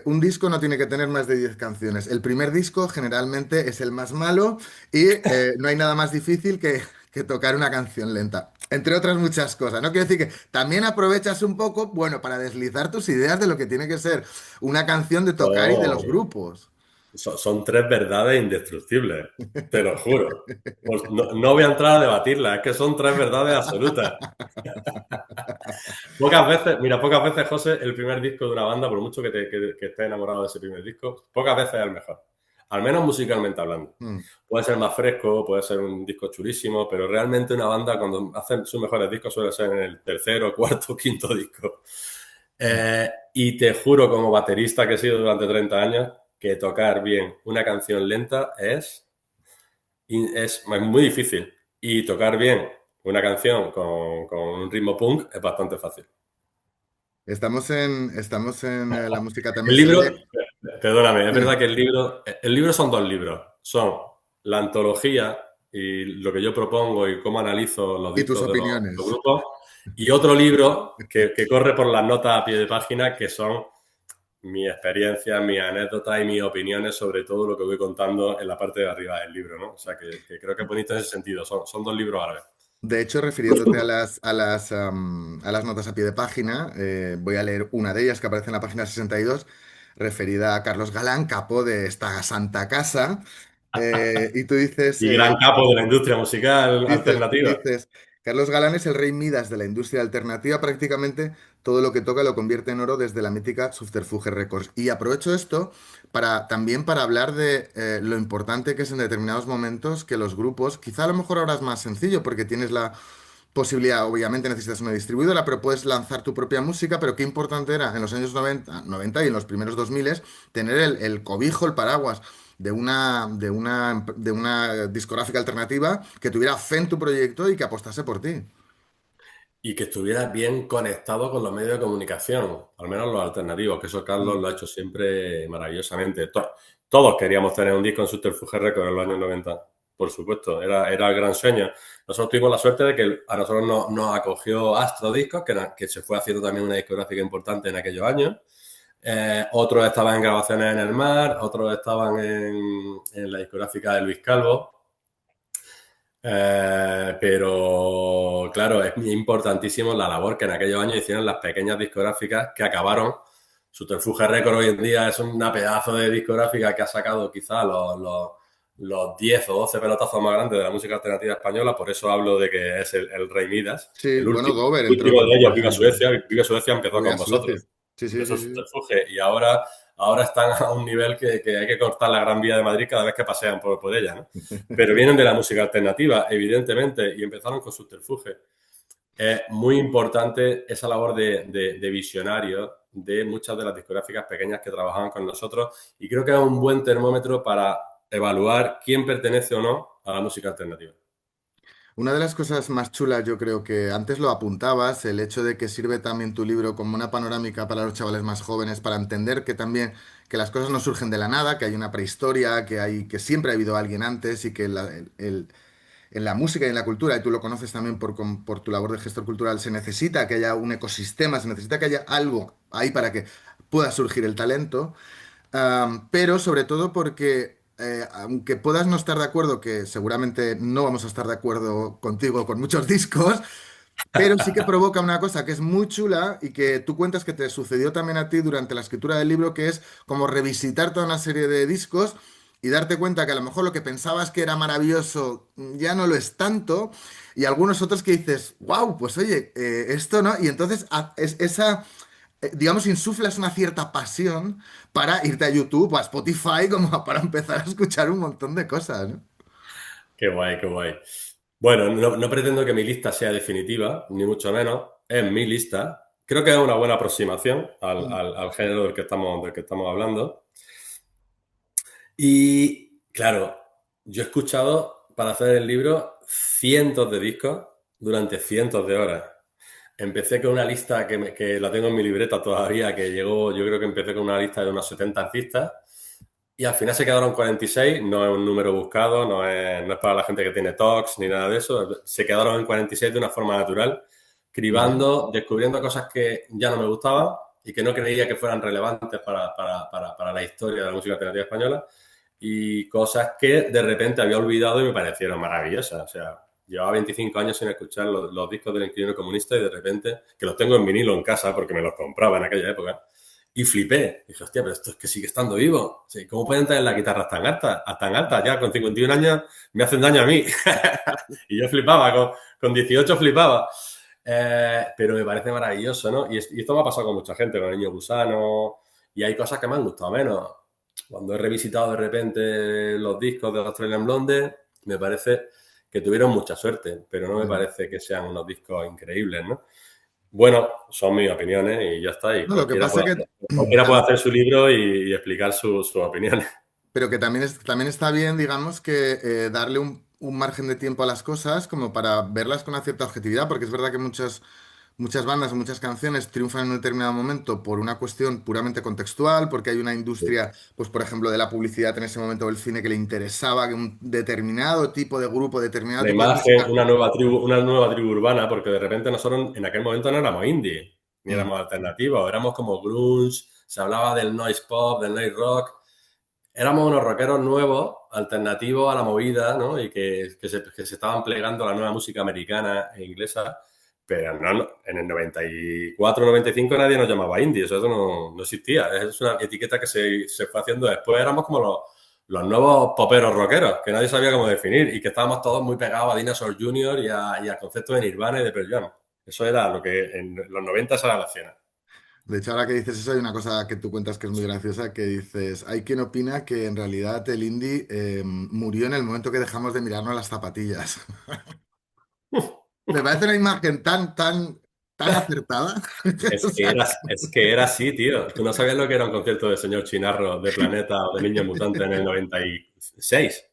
Un disco no tiene que tener más de 10 canciones. El primer disco generalmente es el más malo y no hay nada más difícil que tocar una canción lenta. Entre otras muchas cosas. No quiero decir que también aprovechas un poco, bueno, para deslizar tus ideas de lo que tiene que ser una canción de tocar y de los Oh, grupos. son tres verdades indestructibles, te lo juro. Pues no voy a entrar a debatirlas, es que son tres verdades absolutas. Pocas veces, José, el primer disco de una banda, por mucho que estés enamorado de ese primer disco, pocas veces es el mejor. Al menos musicalmente hablando. Mm. Puede ser más fresco, puede ser un disco chulísimo, pero realmente una banda cuando hacen sus mejores discos suele ser en el tercero, cuarto, quinto disco. Y te juro, como baterista que he sido durante 30 años, que tocar bien una canción lenta es muy difícil. Y tocar bien una canción con un ritmo punk es bastante fácil. Estamos en la música también El se libro, lee. perdóname, es verdad Dime. que el libro son dos libros. Son la antología y lo que yo propongo y cómo analizo los Y tus discos de los opiniones. grupos. Y otro libro que corre por las notas a pie de página, que son mi experiencia, mis anécdotas y mis opiniones sobre todo lo que voy contando en la parte de arriba del libro, ¿no? O sea, que creo que es bonito en ese sentido. Son dos libros árabes. De hecho, refiriéndote a las notas a pie de página, voy a leer una de ellas que aparece en la página 62, referida a Carlos Galán, capo de esta santa casa. Y tú dices, Y gran capo de la industria musical alternativa. dices, Carlos Galán es el rey Midas de la industria alternativa, prácticamente todo lo que toca lo convierte en oro desde la mítica Subterfuge Records. Y aprovecho esto para también para hablar de lo importante que es en determinados momentos que los grupos, quizá a lo mejor ahora es más sencillo porque tienes la posibilidad, obviamente necesitas una distribuidora, pero puedes lanzar tu propia música, pero qué importante era en los años 90 y en los primeros 2000 tener el cobijo, el paraguas de una discográfica alternativa que tuviera fe en tu proyecto y que apostase por ti. Y que estuviera bien conectado con los medios de comunicación, al menos los alternativos, que eso Carlos Mm. lo ha hecho siempre maravillosamente. Todos queríamos tener un disco en Subterfuge Records en los años 90, por supuesto, era el gran sueño. Nosotros tuvimos la suerte de que a nosotros nos acogió Astro Discos, que se fue haciendo también una discográfica importante en aquellos años. Otros estaban en Grabaciones en el Mar, otros estaban en la discográfica de Luis Calvo. Pero claro, es importantísimo la labor que en aquellos años hicieron las pequeñas discográficas que acabaron. Subterfuge Records hoy en día es una pedazo de discográfica que ha sacado quizá los 10 o 12 pelotazos más grandes de la música alternativa española, por eso hablo de que es el Rey Midas. Sí, El bueno, último, Dover entró último con de él, por ellos, ejemplo. Viva Suecia empezó Viva con vosotros. Suecia. Sí, sí, Empezó sí, sí. Subterfuge y ahora están a un nivel que hay que cortar la Gran Vía de Madrid cada vez que pasean por ella, ¿no? Pero vienen de la música alternativa, evidentemente, y empezaron con Subterfuge. Es muy importante esa labor de visionario de muchas de las discográficas pequeñas que trabajaban con nosotros y creo que es un buen termómetro para evaluar quién pertenece o no a la música alternativa. Una de las cosas más chulas, yo creo que antes lo apuntabas, el hecho de que sirve también tu libro como una panorámica para los chavales más jóvenes, para entender que también que las cosas no surgen de la nada, que hay una prehistoria, que siempre ha habido alguien antes y que en la música y en la cultura, y tú lo conoces también por tu labor de gestor cultural, se necesita que haya un ecosistema, se necesita que haya algo ahí para que pueda surgir el talento. Pero sobre todo porque, aunque puedas no estar de acuerdo, que seguramente no vamos a estar de acuerdo contigo con muchos discos, pero sí que provoca una cosa que es muy chula y que tú cuentas que te sucedió también a ti durante la escritura del libro, que es como revisitar toda una serie de discos y darte cuenta que a lo mejor lo que pensabas que era maravilloso ya no lo es tanto, y algunos otros que dices, wow, pues oye, esto no, y entonces esa digamos, insuflas una cierta pasión para irte a YouTube o a Spotify como para empezar a escuchar un montón de cosas, ¿no? Qué guay, qué guay. Bueno, no pretendo que mi lista sea definitiva, ni mucho menos. Es mi lista. Creo que es una buena aproximación al género del que estamos hablando. Y claro, yo he escuchado para hacer el libro cientos de discos durante cientos de horas. Empecé con una lista que la tengo en mi libreta todavía, que llegó, yo creo que empecé con una lista de unos 70 artistas y al final se quedaron 46. No es un número buscado, no es para la gente que tiene talks ni nada de eso, se quedaron en 46 de una forma natural, Vale. cribando, descubriendo cosas que ya no me gustaban y que no creía que fueran relevantes para la historia de la música alternativa española y cosas que de repente había olvidado y me parecieron maravillosas. O sea, llevaba 25 años sin escuchar los discos del Inquilino Comunista y de repente, que los tengo en vinilo en casa porque me los compraba en aquella época, y flipé. Dije, hostia, pero esto es que sigue estando vivo. Sí, ¿cómo pueden tener las guitarras tan altas? Tan altas? Ya con 51 años me hacen daño a mí. Y yo flipaba, con 18 flipaba. Pero me parece maravilloso, ¿no? Y esto me ha pasado con mucha gente, con el Niño Gusano, y hay cosas que me han gustado menos. Cuando he revisitado de repente los discos de Australian Blonde, me parece que tuvieron mucha suerte, pero no me Mm. parece que sean unos discos increíbles, ¿no? Bueno, son mis opiniones y ya está. Y No, lo que cualquiera pasa puede que hacer, cualquiera puede hacer su libro y explicar sus opiniones. pero que también, también está bien, digamos, que darle un margen de tiempo a las cosas como para verlas con una cierta objetividad, porque es verdad que muchas bandas o muchas canciones triunfan en un determinado momento por una cuestión puramente contextual, porque hay una industria, pues por ejemplo, de la publicidad en ese momento o el cine que le interesaba que un determinado tipo de grupo, determinado La tipo de imagen, música. una nueva tribu urbana, porque de repente nosotros en aquel momento no éramos indie, ni Mm. éramos alternativos, éramos como grunge, se hablaba del noise pop, del noise rock. Éramos unos rockeros nuevos, alternativos a la movida, ¿no? Y que se estaban plegando a la nueva música americana e inglesa, pero en el 94, 95 nadie nos llamaba indie, eso no existía. Es una etiqueta que se fue haciendo después. Éramos como los nuevos poperos rockeros, que nadie sabía cómo definir y que estábamos todos muy pegados a Dinosaur Jr. y al concepto de Nirvana y de Pearl Jam. Eso era lo que en los 90 era la escena. De hecho, ahora que dices eso, hay una cosa que tú cuentas que es muy graciosa, que dices, hay quien opina que en realidad el indie murió en el momento que dejamos de mirarnos las zapatillas. Me parece una imagen tan acertada. O sea, Es que era así, tío. Tú no sabías lo que era un concierto de Señor Chinarro, de Planeta o de Niño Mutante en el 96.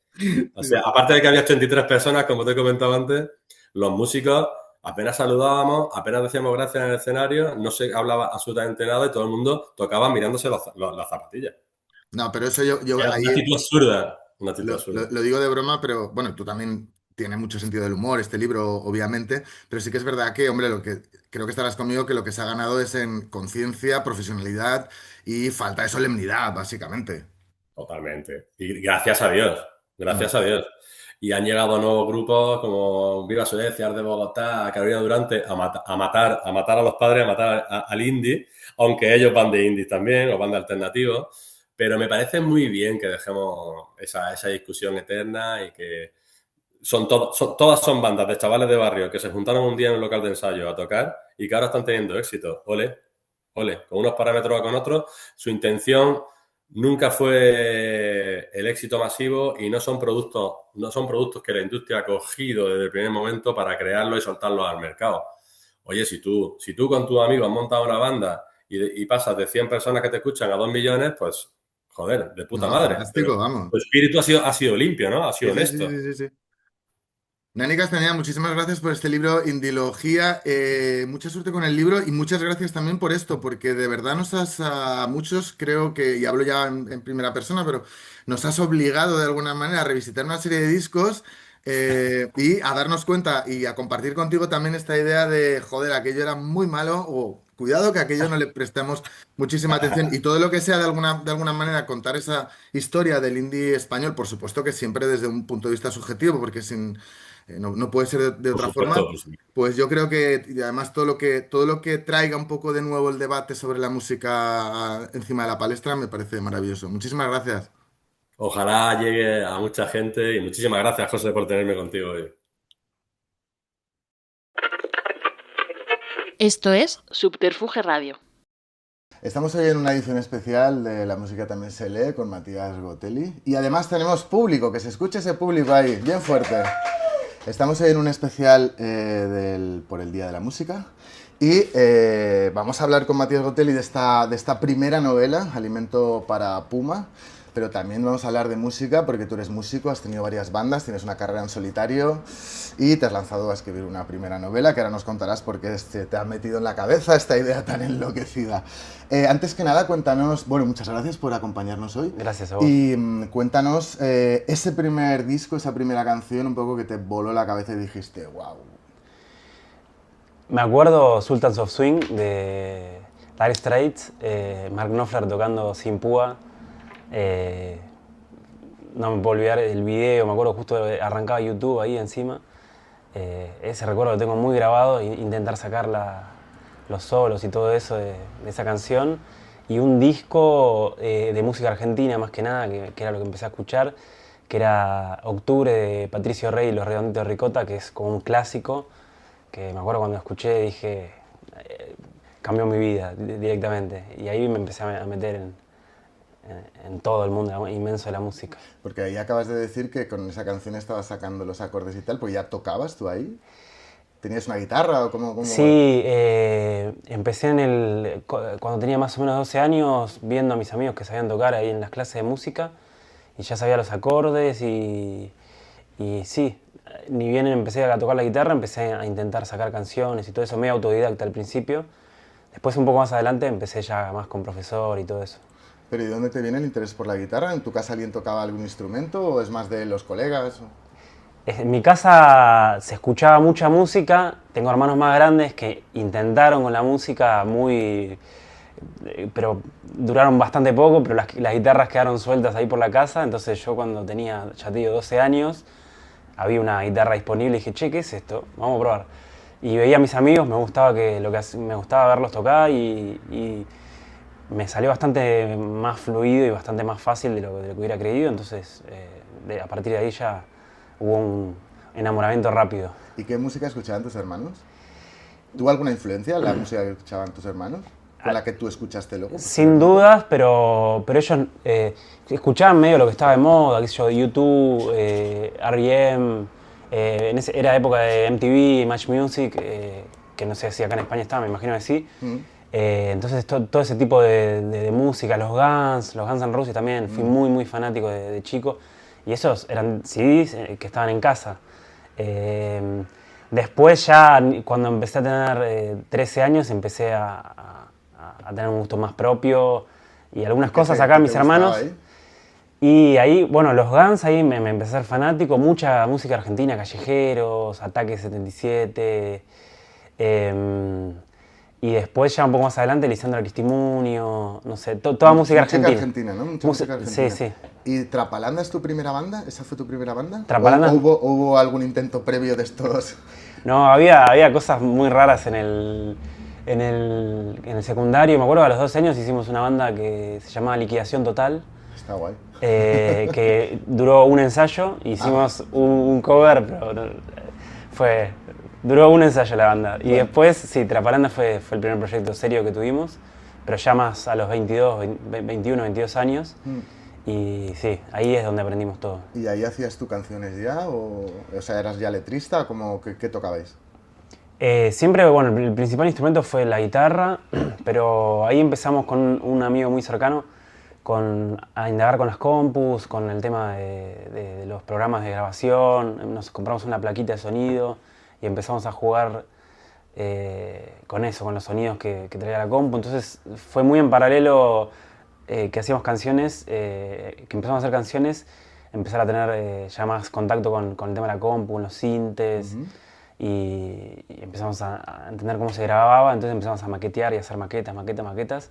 O sea, aparte de que había 83 personas, como te he comentado antes, los músicos apenas saludábamos, apenas decíamos gracias en el escenario, no se hablaba absolutamente nada y todo el mundo tocaba mirándose las zapatillas. no, pero eso yo Era una ahí actitud absurda. Una actitud lo, absurda. lo digo de broma, pero bueno, tú también tienes mucho sentido del humor, este libro, obviamente, pero sí que es verdad que, hombre, lo que creo que estarás conmigo, que lo que se ha ganado es en conciencia, profesionalidad y falta de solemnidad, básicamente. Totalmente. Y gracias a Dios. Mm. Gracias a Dios. Y han llegado nuevos grupos como Viva Suecia, Ars de Bogotá, Carolina Durante, a matar a los padres, a matar al indie, aunque ellos van de indie también, o van de alternativos. Pero me parece muy bien que dejemos esa discusión eterna y que todas son bandas de chavales de barrio que se juntaron un día en un local de ensayo a tocar y que ahora están teniendo éxito. Ole, ole, con unos parámetros o con otros. Su intención nunca fue el éxito masivo y no son productos que la industria ha cogido desde el primer momento para crearlos y soltarlos al mercado. Oye, si tú con tus amigos has montado una banda y pasas de 100 personas que te escuchan a 2 millones, pues, joder, de puta No, madre. Pero fantástico, vamos. tu espíritu ha sido limpio, ¿no? Ha Sí, sido sí, sí, honesto. sí, sí, sí. Nani Castañeda, muchísimas gracias por este libro, Indilogía. Mucha suerte con el libro y muchas gracias también por esto, porque de verdad a muchos, creo que, y hablo ya en primera persona, pero nos has obligado de alguna manera a revisitar una serie de discos y a darnos cuenta y a compartir contigo también esta idea de, joder, aquello era muy malo o cuidado que aquello no le prestemos muchísima atención y todo lo que sea de alguna manera contar esa historia del indie español, por supuesto que siempre desde un punto de vista subjetivo, porque sin no puede ser de Por otra supuesto, forma. por supuesto. Pues yo creo que, y además todo lo que traiga un poco de nuevo el debate sobre la música encima de la palestra me parece maravilloso. Muchísimas gracias. Ojalá llegue a mucha gente y muchísimas gracias, José, por tenerme contigo hoy. Esto es Subterfuge Radio. Estamos hoy en una edición especial de La música también se lee con Matías Gotelli y además tenemos público, que se escuche ese público ahí, bien fuerte. Estamos hoy en un especial por el Día de la Música y vamos a hablar con Matías Gotelli de esta primera novela, Alimento para Puma, pero también vamos a hablar de música porque tú eres músico, has tenido varias bandas, tienes una carrera en solitario y te has lanzado a escribir una primera novela que ahora nos contarás por qué te ha metido en la cabeza esta idea tan enloquecida. Antes que nada, cuéntanos, bueno, muchas gracias por acompañarnos hoy. Gracias a vos. Y cuéntanos ese primer disco, esa primera canción, un poco que te voló la cabeza y dijiste, wow. Me acuerdo Sultans of Swing de Dire Straits, Mark Knopfler tocando Sin Púa. No me puedo olvidar el video, me acuerdo justo arrancaba YouTube ahí encima. Ese recuerdo lo tengo muy grabado, intentar sacar los solos y todo eso de esa canción. Y un disco de música argentina más que nada, que era lo que empecé a escuchar, que era Octubre de Patricio Rey y Los Redonditos de Ricota, que es como un clásico, que me acuerdo cuando escuché dije, cambió mi vida directamente. Y ahí me empecé a meter en todo el mundo inmenso de la música. Porque ahí acabas de decir que con esa canción estabas sacando los acordes y tal, pues ya tocabas tú ahí. ¿Tenías una guitarra o cómo? Sí, empecé cuando tenía más o menos 12 años viendo a mis amigos que sabían tocar ahí en las clases de música y ya sabía los acordes y sí, ni bien empecé a tocar la guitarra, empecé a intentar sacar canciones y todo eso, medio autodidacta al principio. Después un poco más adelante empecé ya más con profesor y todo eso. ¿Pero y de dónde te viene el interés por la guitarra? ¿En tu casa alguien tocaba algún instrumento o es más de los colegas? En mi casa se escuchaba mucha música, tengo hermanos más grandes que intentaron con la música pero duraron bastante poco, pero las guitarras quedaron sueltas ahí por la casa, entonces yo cuando tenía, ya te digo, 12 años, había una guitarra disponible y dije, che, ¿qué es esto? Vamos a probar. Y veía a mis amigos, me gustaba verlos tocar y me salió bastante más fluido y bastante más fácil de lo que hubiera creído, entonces a partir de ahí ya hubo un enamoramiento rápido. ¿Y qué música escuchaban tus hermanos? ¿Tuvo alguna influencia la música que escuchaban tus hermanos? ¿Con la que tú escuchaste luego? Sin dudas, pero ellos escuchaban medio lo que estaba de moda, qué sé yo, YouTube, R.E.M., era época de MTV, Match Music, que no sé si acá en España estaba, me imagino que sí. Entonces todo ese tipo de música, los Guns N' Roses también, fui muy fanático de chico. Y esos eran CDs que estaban en casa. Después ya, cuando empecé a tener 13 años, empecé a tener un gusto más propio y algunas cosas acá mis hermanos. Ahí? Y ahí, bueno, los Guns, ahí me empecé a ser fanático, mucha música argentina, Callejeros, Ataque 77, Y después ya un poco más adelante Lisandro Aristimuño, no sé, toda música argentina. ¿no? Mucha música argentina. Sí, sí. ¿Y Trapalanda es tu primera banda? ¿Esa fue tu primera banda? Trapalanda. ¿O hubo algún intento previo de estos? No, había cosas muy raras en el secundario. Me acuerdo que a los 12 años hicimos una banda que se llamaba Liquidación Total. Está guay. Que duró un ensayo, hicimos un cover, pero duró un ensayo la banda. Y después, sí, Trapalanda fue el primer proyecto serio que tuvimos, pero ya más a los 21, 22 años. Y sí, ahí es donde aprendimos todo. ¿Y ahí hacías tú canciones ya? ¿O sea, eras ya letrista? ¿Qué tocabais? Siempre, bueno, el principal instrumento fue la guitarra, pero ahí empezamos con un amigo muy cercano a indagar con las compus, con el tema de los programas de grabación. Nos compramos una plaquita de sonido y empezamos a jugar con eso, con los sonidos que traía la compu. Entonces fue muy en paralelo que hacíamos canciones, que empezamos a hacer canciones, empezar a tener ya más contacto con el tema de la compu, con los sintes. Y empezamos a entender cómo se grababa, entonces empezamos a maquetear y a hacer maquetas.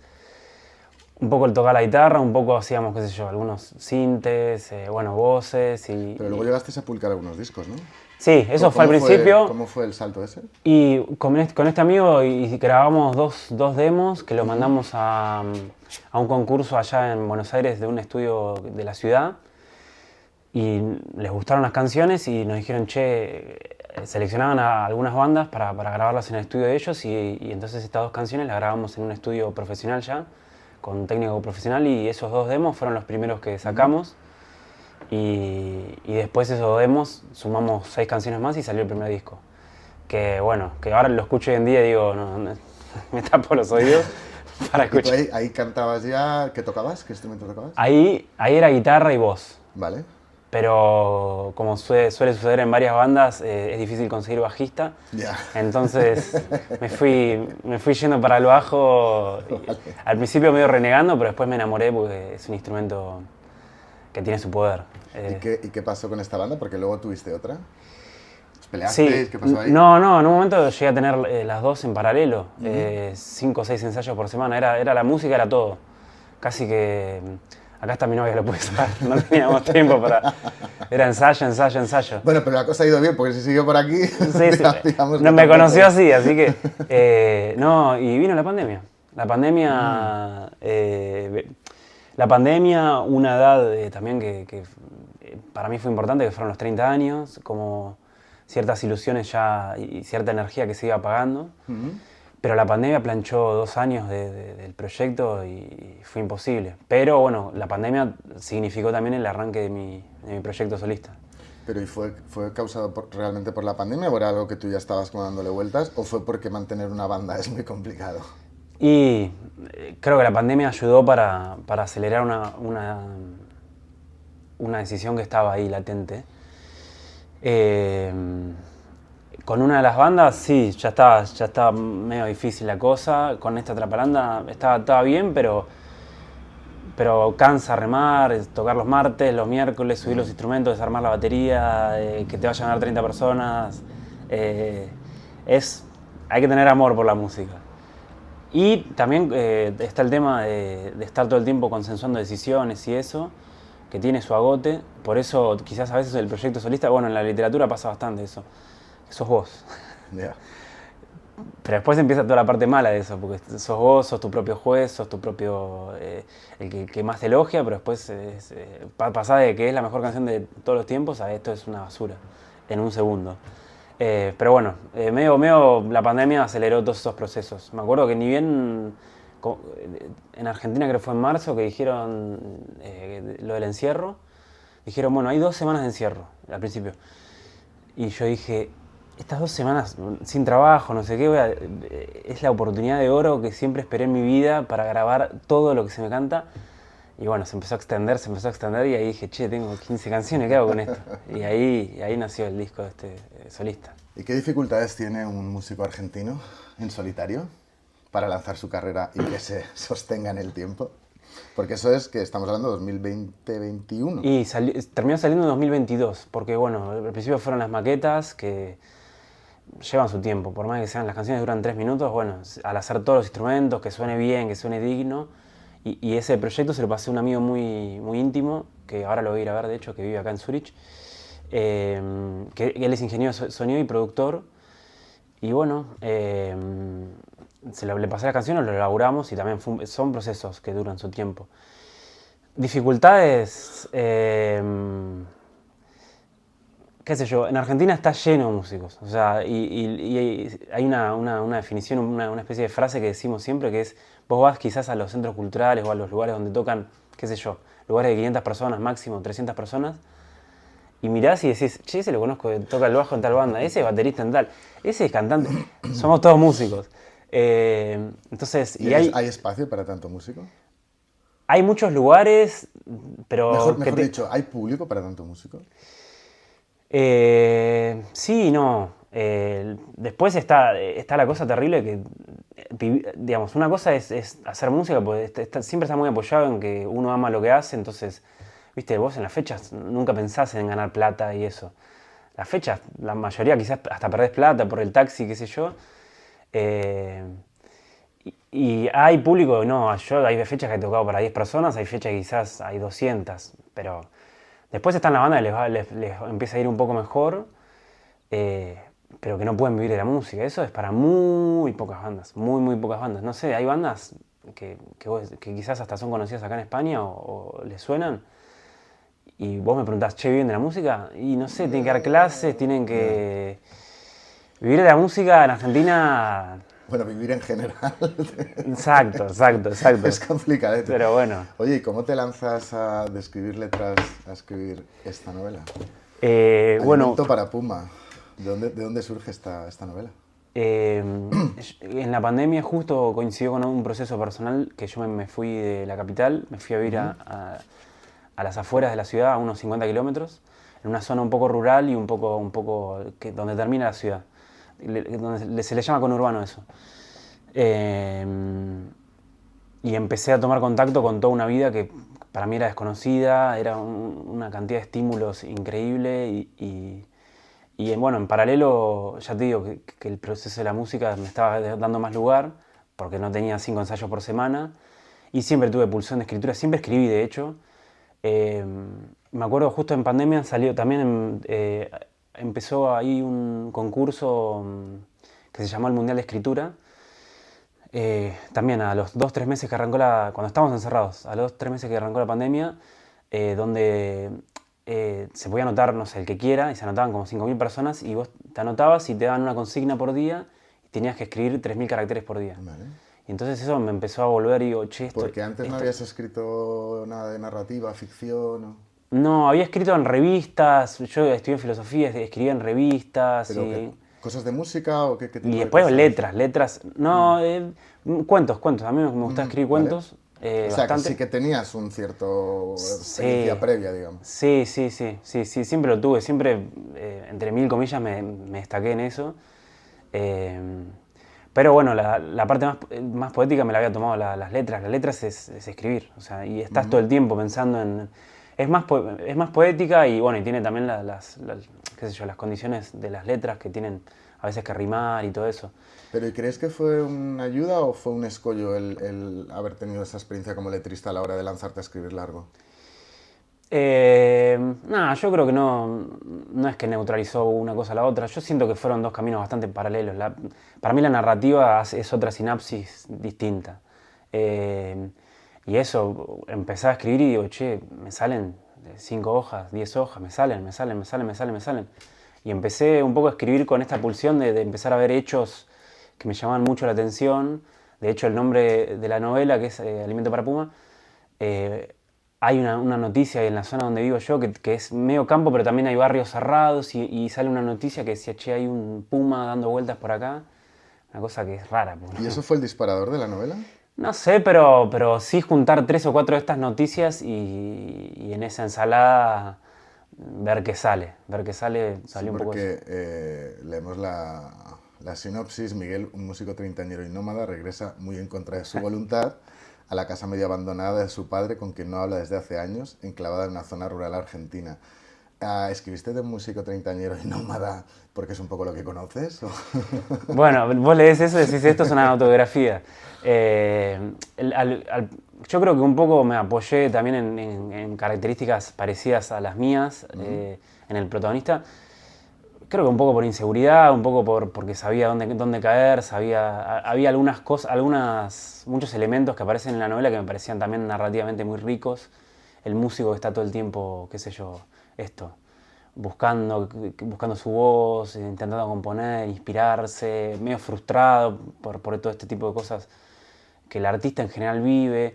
Un poco el tocar la guitarra, un poco hacíamos, qué sé yo, algunos sintes, voces Pero luego llegaste a publicar algunos discos, ¿no? Sí, eso fue al principio. ¿Cómo fue el salto ese? Y con este amigo grabamos dos demos que lo mandamos a un concurso allá en Buenos Aires de un estudio de la ciudad. Y les gustaron las canciones y nos dijeron, che, seleccionaban a algunas bandas para grabarlas en el estudio de ellos y entonces estas 2 canciones las grabamos en un estudio profesional ya, con un técnico profesional, y esos 2 demos fueron los primeros que sacamos. Y después de esos demos sumamos 6 canciones más y salió el primer disco. Que bueno, que ahora lo escucho hoy en día y digo, no, me tapo los oídos para escuchar. ¿Y tú ahí cantabas ya? ¿Qué tocabas? ¿Qué instrumento tocabas? Ahí era guitarra y voz. Vale. Pero como suele suceder en varias bandas, es difícil conseguir bajista. Ya. Entonces me fui yendo para el bajo. Vale. Al principio medio renegando, pero después me enamoré porque es un instrumento que tiene su poder. ¿Y qué pasó con esta banda? Porque luego tuviste otra. ¿Os peleasteis? Sí, ¿Qué pasó ahí? no, en un momento llegué a tener las 2 en paralelo, 5 o 6 ensayos por semana, era la música, era todo. Casi que... Acá está mi novia, lo puede saber, no teníamos tiempo para... Era ensayo. Bueno, pero la cosa ha ido bien, porque si siguió por aquí... Sí. No, me conoció así que... no, y vino la pandemia. La pandemia, una edad también que para mí fue importante, que fueron los 30 años, como ciertas ilusiones ya y cierta energía que se iba apagando. Pero la pandemia planchó 2 años del proyecto y fue imposible. Pero bueno, la pandemia significó también el arranque de mi proyecto solista. ¿Pero y fue causado realmente por la pandemia o era algo que tú ya estabas como dándole vueltas o fue porque mantener una banda es muy complicado? Y creo que la pandemia ayudó para acelerar una decisión que estaba ahí latente. Con una de las bandas, sí, ya estaba medio difícil la cosa. Con esta Trapalanda estaba bien, pero cansa remar, tocar los martes, los miércoles, subir los instrumentos, desarmar la batería, que te vayan a dar 30 personas. Hay que tener amor por la música. Y también está el tema de estar todo el tiempo consensuando decisiones y eso, que tiene su agote. Por eso quizás a veces el proyecto solista, bueno, en la literatura pasa bastante eso. Sos vos. Yeah. Pero después empieza toda la parte mala de eso, porque sos vos, sos tu propio juez, sos tu propio... el que más te elogia, pero después pasás de que es la mejor canción de todos los tiempos a esto es una basura, en un segundo. Pero bueno, medio la pandemia aceleró todos esos procesos. Me acuerdo que ni bien en Argentina, creo que fue en marzo, que dijeron lo del encierro, dijeron, bueno, hay 2 semanas de encierro al principio. Y yo dije... Estas 2 semanas sin trabajo, no sé qué, es la oportunidad de oro que siempre esperé en mi vida para grabar todo lo que se me canta. Y bueno, se empezó a extender y ahí dije, che, tengo 15 canciones, ¿qué hago con esto? Y ahí nació el disco de este solista. ¿Y qué dificultades tiene un músico argentino en solitario para lanzar su carrera y que se sostenga en el tiempo? Porque eso es que estamos hablando de 2020-2021. Y terminó saliendo en 2022, porque bueno, al principio fueron las maquetas que... llevan su tiempo. Por más que sean las canciones duran 3 minutos, bueno, al hacer todos los instrumentos, que suene bien, que suene digno. Y ese proyecto se lo pasé a un amigo muy, muy íntimo, que ahora lo voy a ir a ver, de hecho, que vive acá en Zurich, que él es ingeniero de sonido y productor. Y bueno, le pasé la canción, lo elaboramos y también son procesos que duran su tiempo. Dificultades, qué sé yo, en Argentina está lleno de músicos, o sea, y hay una definición, una especie de frase que decimos siempre, que es, vos vas quizás a los centros culturales o a los lugares donde tocan, qué sé yo, lugares de 500 personas máximo, 300 personas, y mirás y decís, che, ese lo conozco, toca el bajo en tal banda, ese es baterista en tal, ese es cantante, somos todos músicos. Entonces, ¿Hay espacio para tanto músico? Hay muchos lugares, pero... Mejor dicho, ¿hay público para tanto músico? Sí y no. Después está la cosa terrible que, digamos, una cosa es hacer música, porque siempre está muy apoyado en que uno ama lo que hace, entonces, viste, vos en las fechas nunca pensás en ganar plata y eso. Las fechas, la mayoría quizás hasta perdés plata por el taxi, qué sé yo. Y hay público, no, hay fechas que he tocado para 10 personas, hay fechas que quizás hay 200, pero después están las bandas que les empieza a ir un poco mejor, pero que no pueden vivir de la música. Eso es para muy pocas bandas, muy, muy pocas bandas. No sé, hay bandas que quizás hasta son conocidas acá en España o les suenan, y vos me preguntás, che, ¿viven de la música? Y no sé, tienen que dar clases, tienen que... Vivir de la música en Argentina... Bueno, vivir en general. Exacto. Es complicado. Pero bueno. Oye, ¿y cómo te lanzas de escribir letras a escribir esta novela? Alimento para Puma. ¿De dónde surge esta novela? En la pandemia justo coincidió con un proceso personal que yo me fui de la capital, me fui a vivir a las afueras de la ciudad, a unos 50 kilómetros, en una zona un poco rural y un poco donde termina la ciudad. Donde se le llama conurbano eso. Y empecé a tomar contacto con toda una vida que para mí era desconocida, era una cantidad de estímulos increíble y bueno, en paralelo ya te digo que el proceso de la música me estaba dando más lugar porque no tenía 5 ensayos por semana y siempre tuve pulsión de escritura, siempre escribí de hecho. Me acuerdo justo en pandemia salió también... empezó ahí un concurso que se llamó el Mundial de Escritura. También a los 2-3 meses que arrancó cuando estábamos encerrados, a los 2-3 meses que arrancó la pandemia, donde se podía anotar, no sé, el que quiera, y se anotaban como 5.000 personas, y vos te anotabas y te daban una consigna por día, y tenías que escribir 3.000 caracteres por día. Vale. Y entonces eso me empezó a volver y digo, che, Porque antes no habías escrito nada de narrativa, ficción... ¿no? No, había escrito en revistas, yo estudié filosofía, escribía en revistas. ¿Pero cosas de música o qué tipo y de después cosas? letras. No, cuentos. A mí me gusta escribir cuentos. O sea, bastante. que sí que tenías un cierto experiencia previa, digamos. Sí, siempre lo tuve, siempre, entre mil comillas, me destaqué en eso. Pero bueno, la parte más poética me la había tomado las letras. Las letras es escribir, o sea, y estás todo el tiempo pensando en... Es más poética y bueno, y tiene también qué sé yo, las condiciones de las letras que tienen a veces que rimar y todo eso. ¿Pero y crees que fue una ayuda o fue un escollo el haber tenido esa experiencia como letrista a la hora de lanzarte a escribir largo? Nada, yo creo que no es que neutralizó una cosa a la otra. Yo siento que fueron dos caminos bastante paralelos. Para mí la narrativa es otra sinapsis distinta. Y eso, empecé a escribir y digo, che, me salen 5 hojas, 10 hojas, me salen. Y empecé un poco a escribir con esta pulsión de empezar a ver hechos que me llamaban mucho la atención. De hecho, el nombre de la novela, que es Alimento para Puma, hay una noticia en la zona donde vivo yo que es medio campo, pero también hay barrios cerrados y sale una noticia que decía, che, hay un puma dando vueltas por acá. Una cosa que es rara. ¿Y eso fue el disparador de la novela? No sé, pero sí juntar 3 o 4 de estas noticias y en esa ensalada ver qué sale. Salió sí, un poco eso. Porque leemos la sinopsis. Miguel, un músico treintañero y nómada, regresa muy en contra de su voluntad a la casa medio abandonada de su padre, con quien no habla desde hace años, enclavada en una zona rural argentina. ¿Escribiste de músico treintañero y nómada porque es un poco lo que conoces? Bueno, vos lees eso y decís, esto es una autobiografía. Yo creo que un poco me apoyé también en características parecidas a las mías en el protagonista. Creo que un poco por inseguridad, un poco porque sabía dónde caer, había algunas cosas, muchos elementos que aparecen en la novela que me parecían también narrativamente muy ricos. El músico que está todo el tiempo, qué sé yo, buscando su voz, intentando componer, inspirarse, medio frustrado por todo este tipo de cosas que el artista en general vive.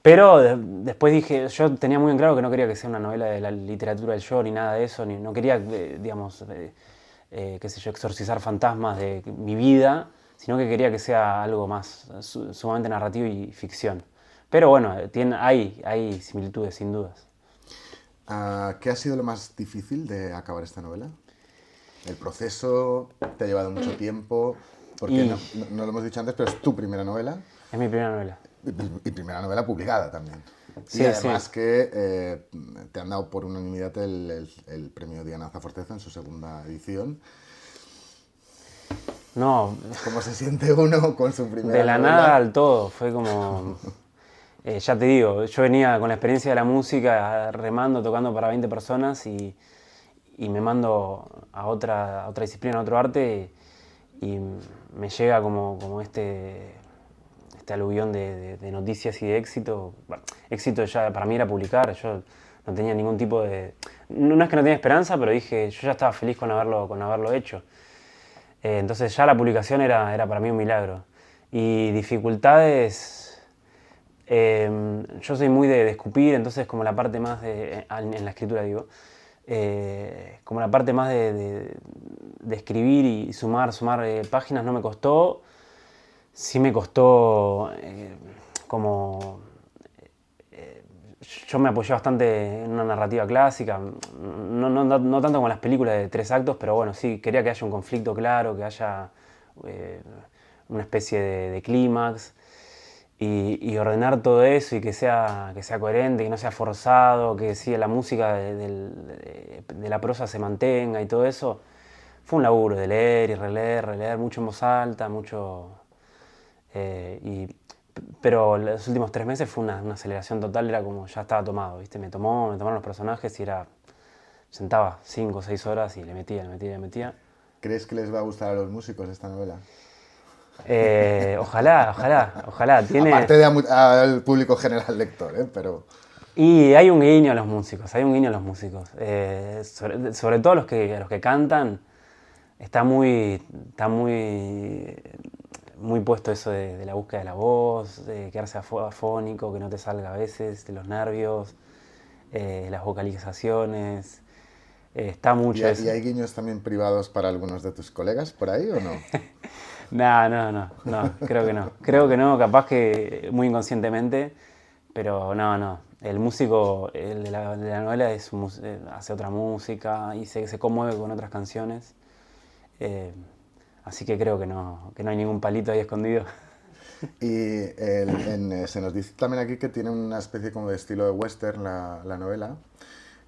Pero después dije, yo tenía muy en claro que no quería que sea una novela de la literatura del yo ni nada de eso, no quería, digamos, qué sé yo, exorcizar fantasmas de mi vida, sino que quería que sea algo más sumamente narrativo y ficción. Pero bueno, hay similitudes, sin dudas. ¿Qué ha sido lo más difícil de acabar esta novela? ¿El proceso te ha llevado mucho tiempo? Porque no lo hemos dicho antes, pero es tu primera novela. Es mi primera novela. Y primera novela publicada también. Sí, y además sí. que te han dado por unanimidad el premio Diana Zaforteza en su segunda edición. No, ¿Cómo se siente uno con su primera de la novela? nada al todo, fue como... ya te digo, yo venía con la experiencia de la música, remando, tocando para 20 personas y me mando a otra disciplina, a otro arte y me llega como este aluvión de noticias y de éxito. Bueno, éxito ya para mí era publicar, yo no tenía ningún tipo de... No es que no tenía esperanza, pero dije, yo ya estaba feliz con haberlo hecho. Entonces ya la publicación era para mí un milagro. Y dificultades... yo soy muy de escupir, entonces como la parte más en la escritura digo, como la parte más de escribir y sumar páginas no me costó, sí me costó como... Yo me apoyé bastante en una narrativa clásica, no tanto como las películas de 3 actos, pero bueno, sí, quería que haya un conflicto claro, que haya una especie de clímax. Y ordenar todo eso y que sea coherente, que no sea forzado, que sí, la música de la prosa se mantenga y todo eso, fue un laburo de leer y releer mucho en voz alta, pero los últimos 3 meses fue una aceleración total, era como ya estaba tomado, ¿viste? Me tomaron los personajes y sentaba 5 o 6 horas y le metía. ¿Crees que les va a gustar a los músicos esta novela? Ojalá. Aparte de al público general lector, pero... Y hay un guiño a los músicos, sobre todo a los que cantan, está muy puesto eso de la búsqueda de la voz, de quedarse afónico, que no te salga a veces, de los nervios, las vocalizaciones, está mucho eso. ¿Y hay guiños también privados para algunos de tus colegas por ahí o no? No, creo que no. Creo que no, capaz que muy inconscientemente, pero no. El músico, el de la novela, hace otra música y se conmueve con otras canciones. Así que creo que no hay ningún palito ahí escondido. Y se nos dice también aquí que tiene una especie como de estilo de western la novela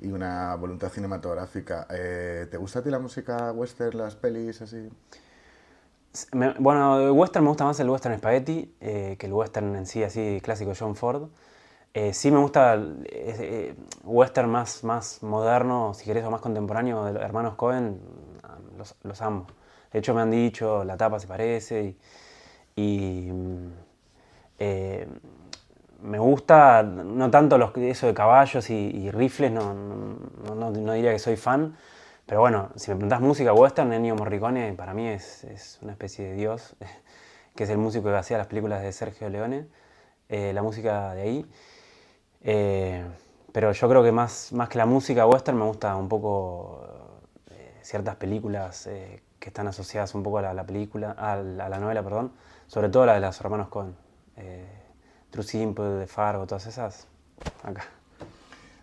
y una voluntad cinematográfica. ¿Te gusta a ti la música western, las pelis así? Bueno, de western me gusta más el western spaghetti que el western en sí, así clásico John Ford. Sí me gusta western más moderno, si querés, o más contemporáneo, de los hermanos Coen, los amo. De hecho me han dicho, la tapa se parece y me gusta, no tanto eso de caballos y rifles, no diría que soy fan, pero bueno, si me preguntás música western, Ennio Morricone para mí es una especie de dios, que es el músico que hacía las películas de Sergio Leone, la música de ahí. Pero yo creo que más que la música western me gusta un poco ciertas películas que están asociadas un poco a la película, a la novela, perdón, sobre todo la de los hermanos Coen. True Simple, Fargo, todas esas, acá.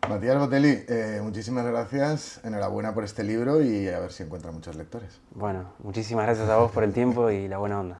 Matías Botelli, muchísimas gracias, enhorabuena por este libro y a ver si encuentra muchos lectores. Bueno, muchísimas gracias a vos por el tiempo y la buena onda.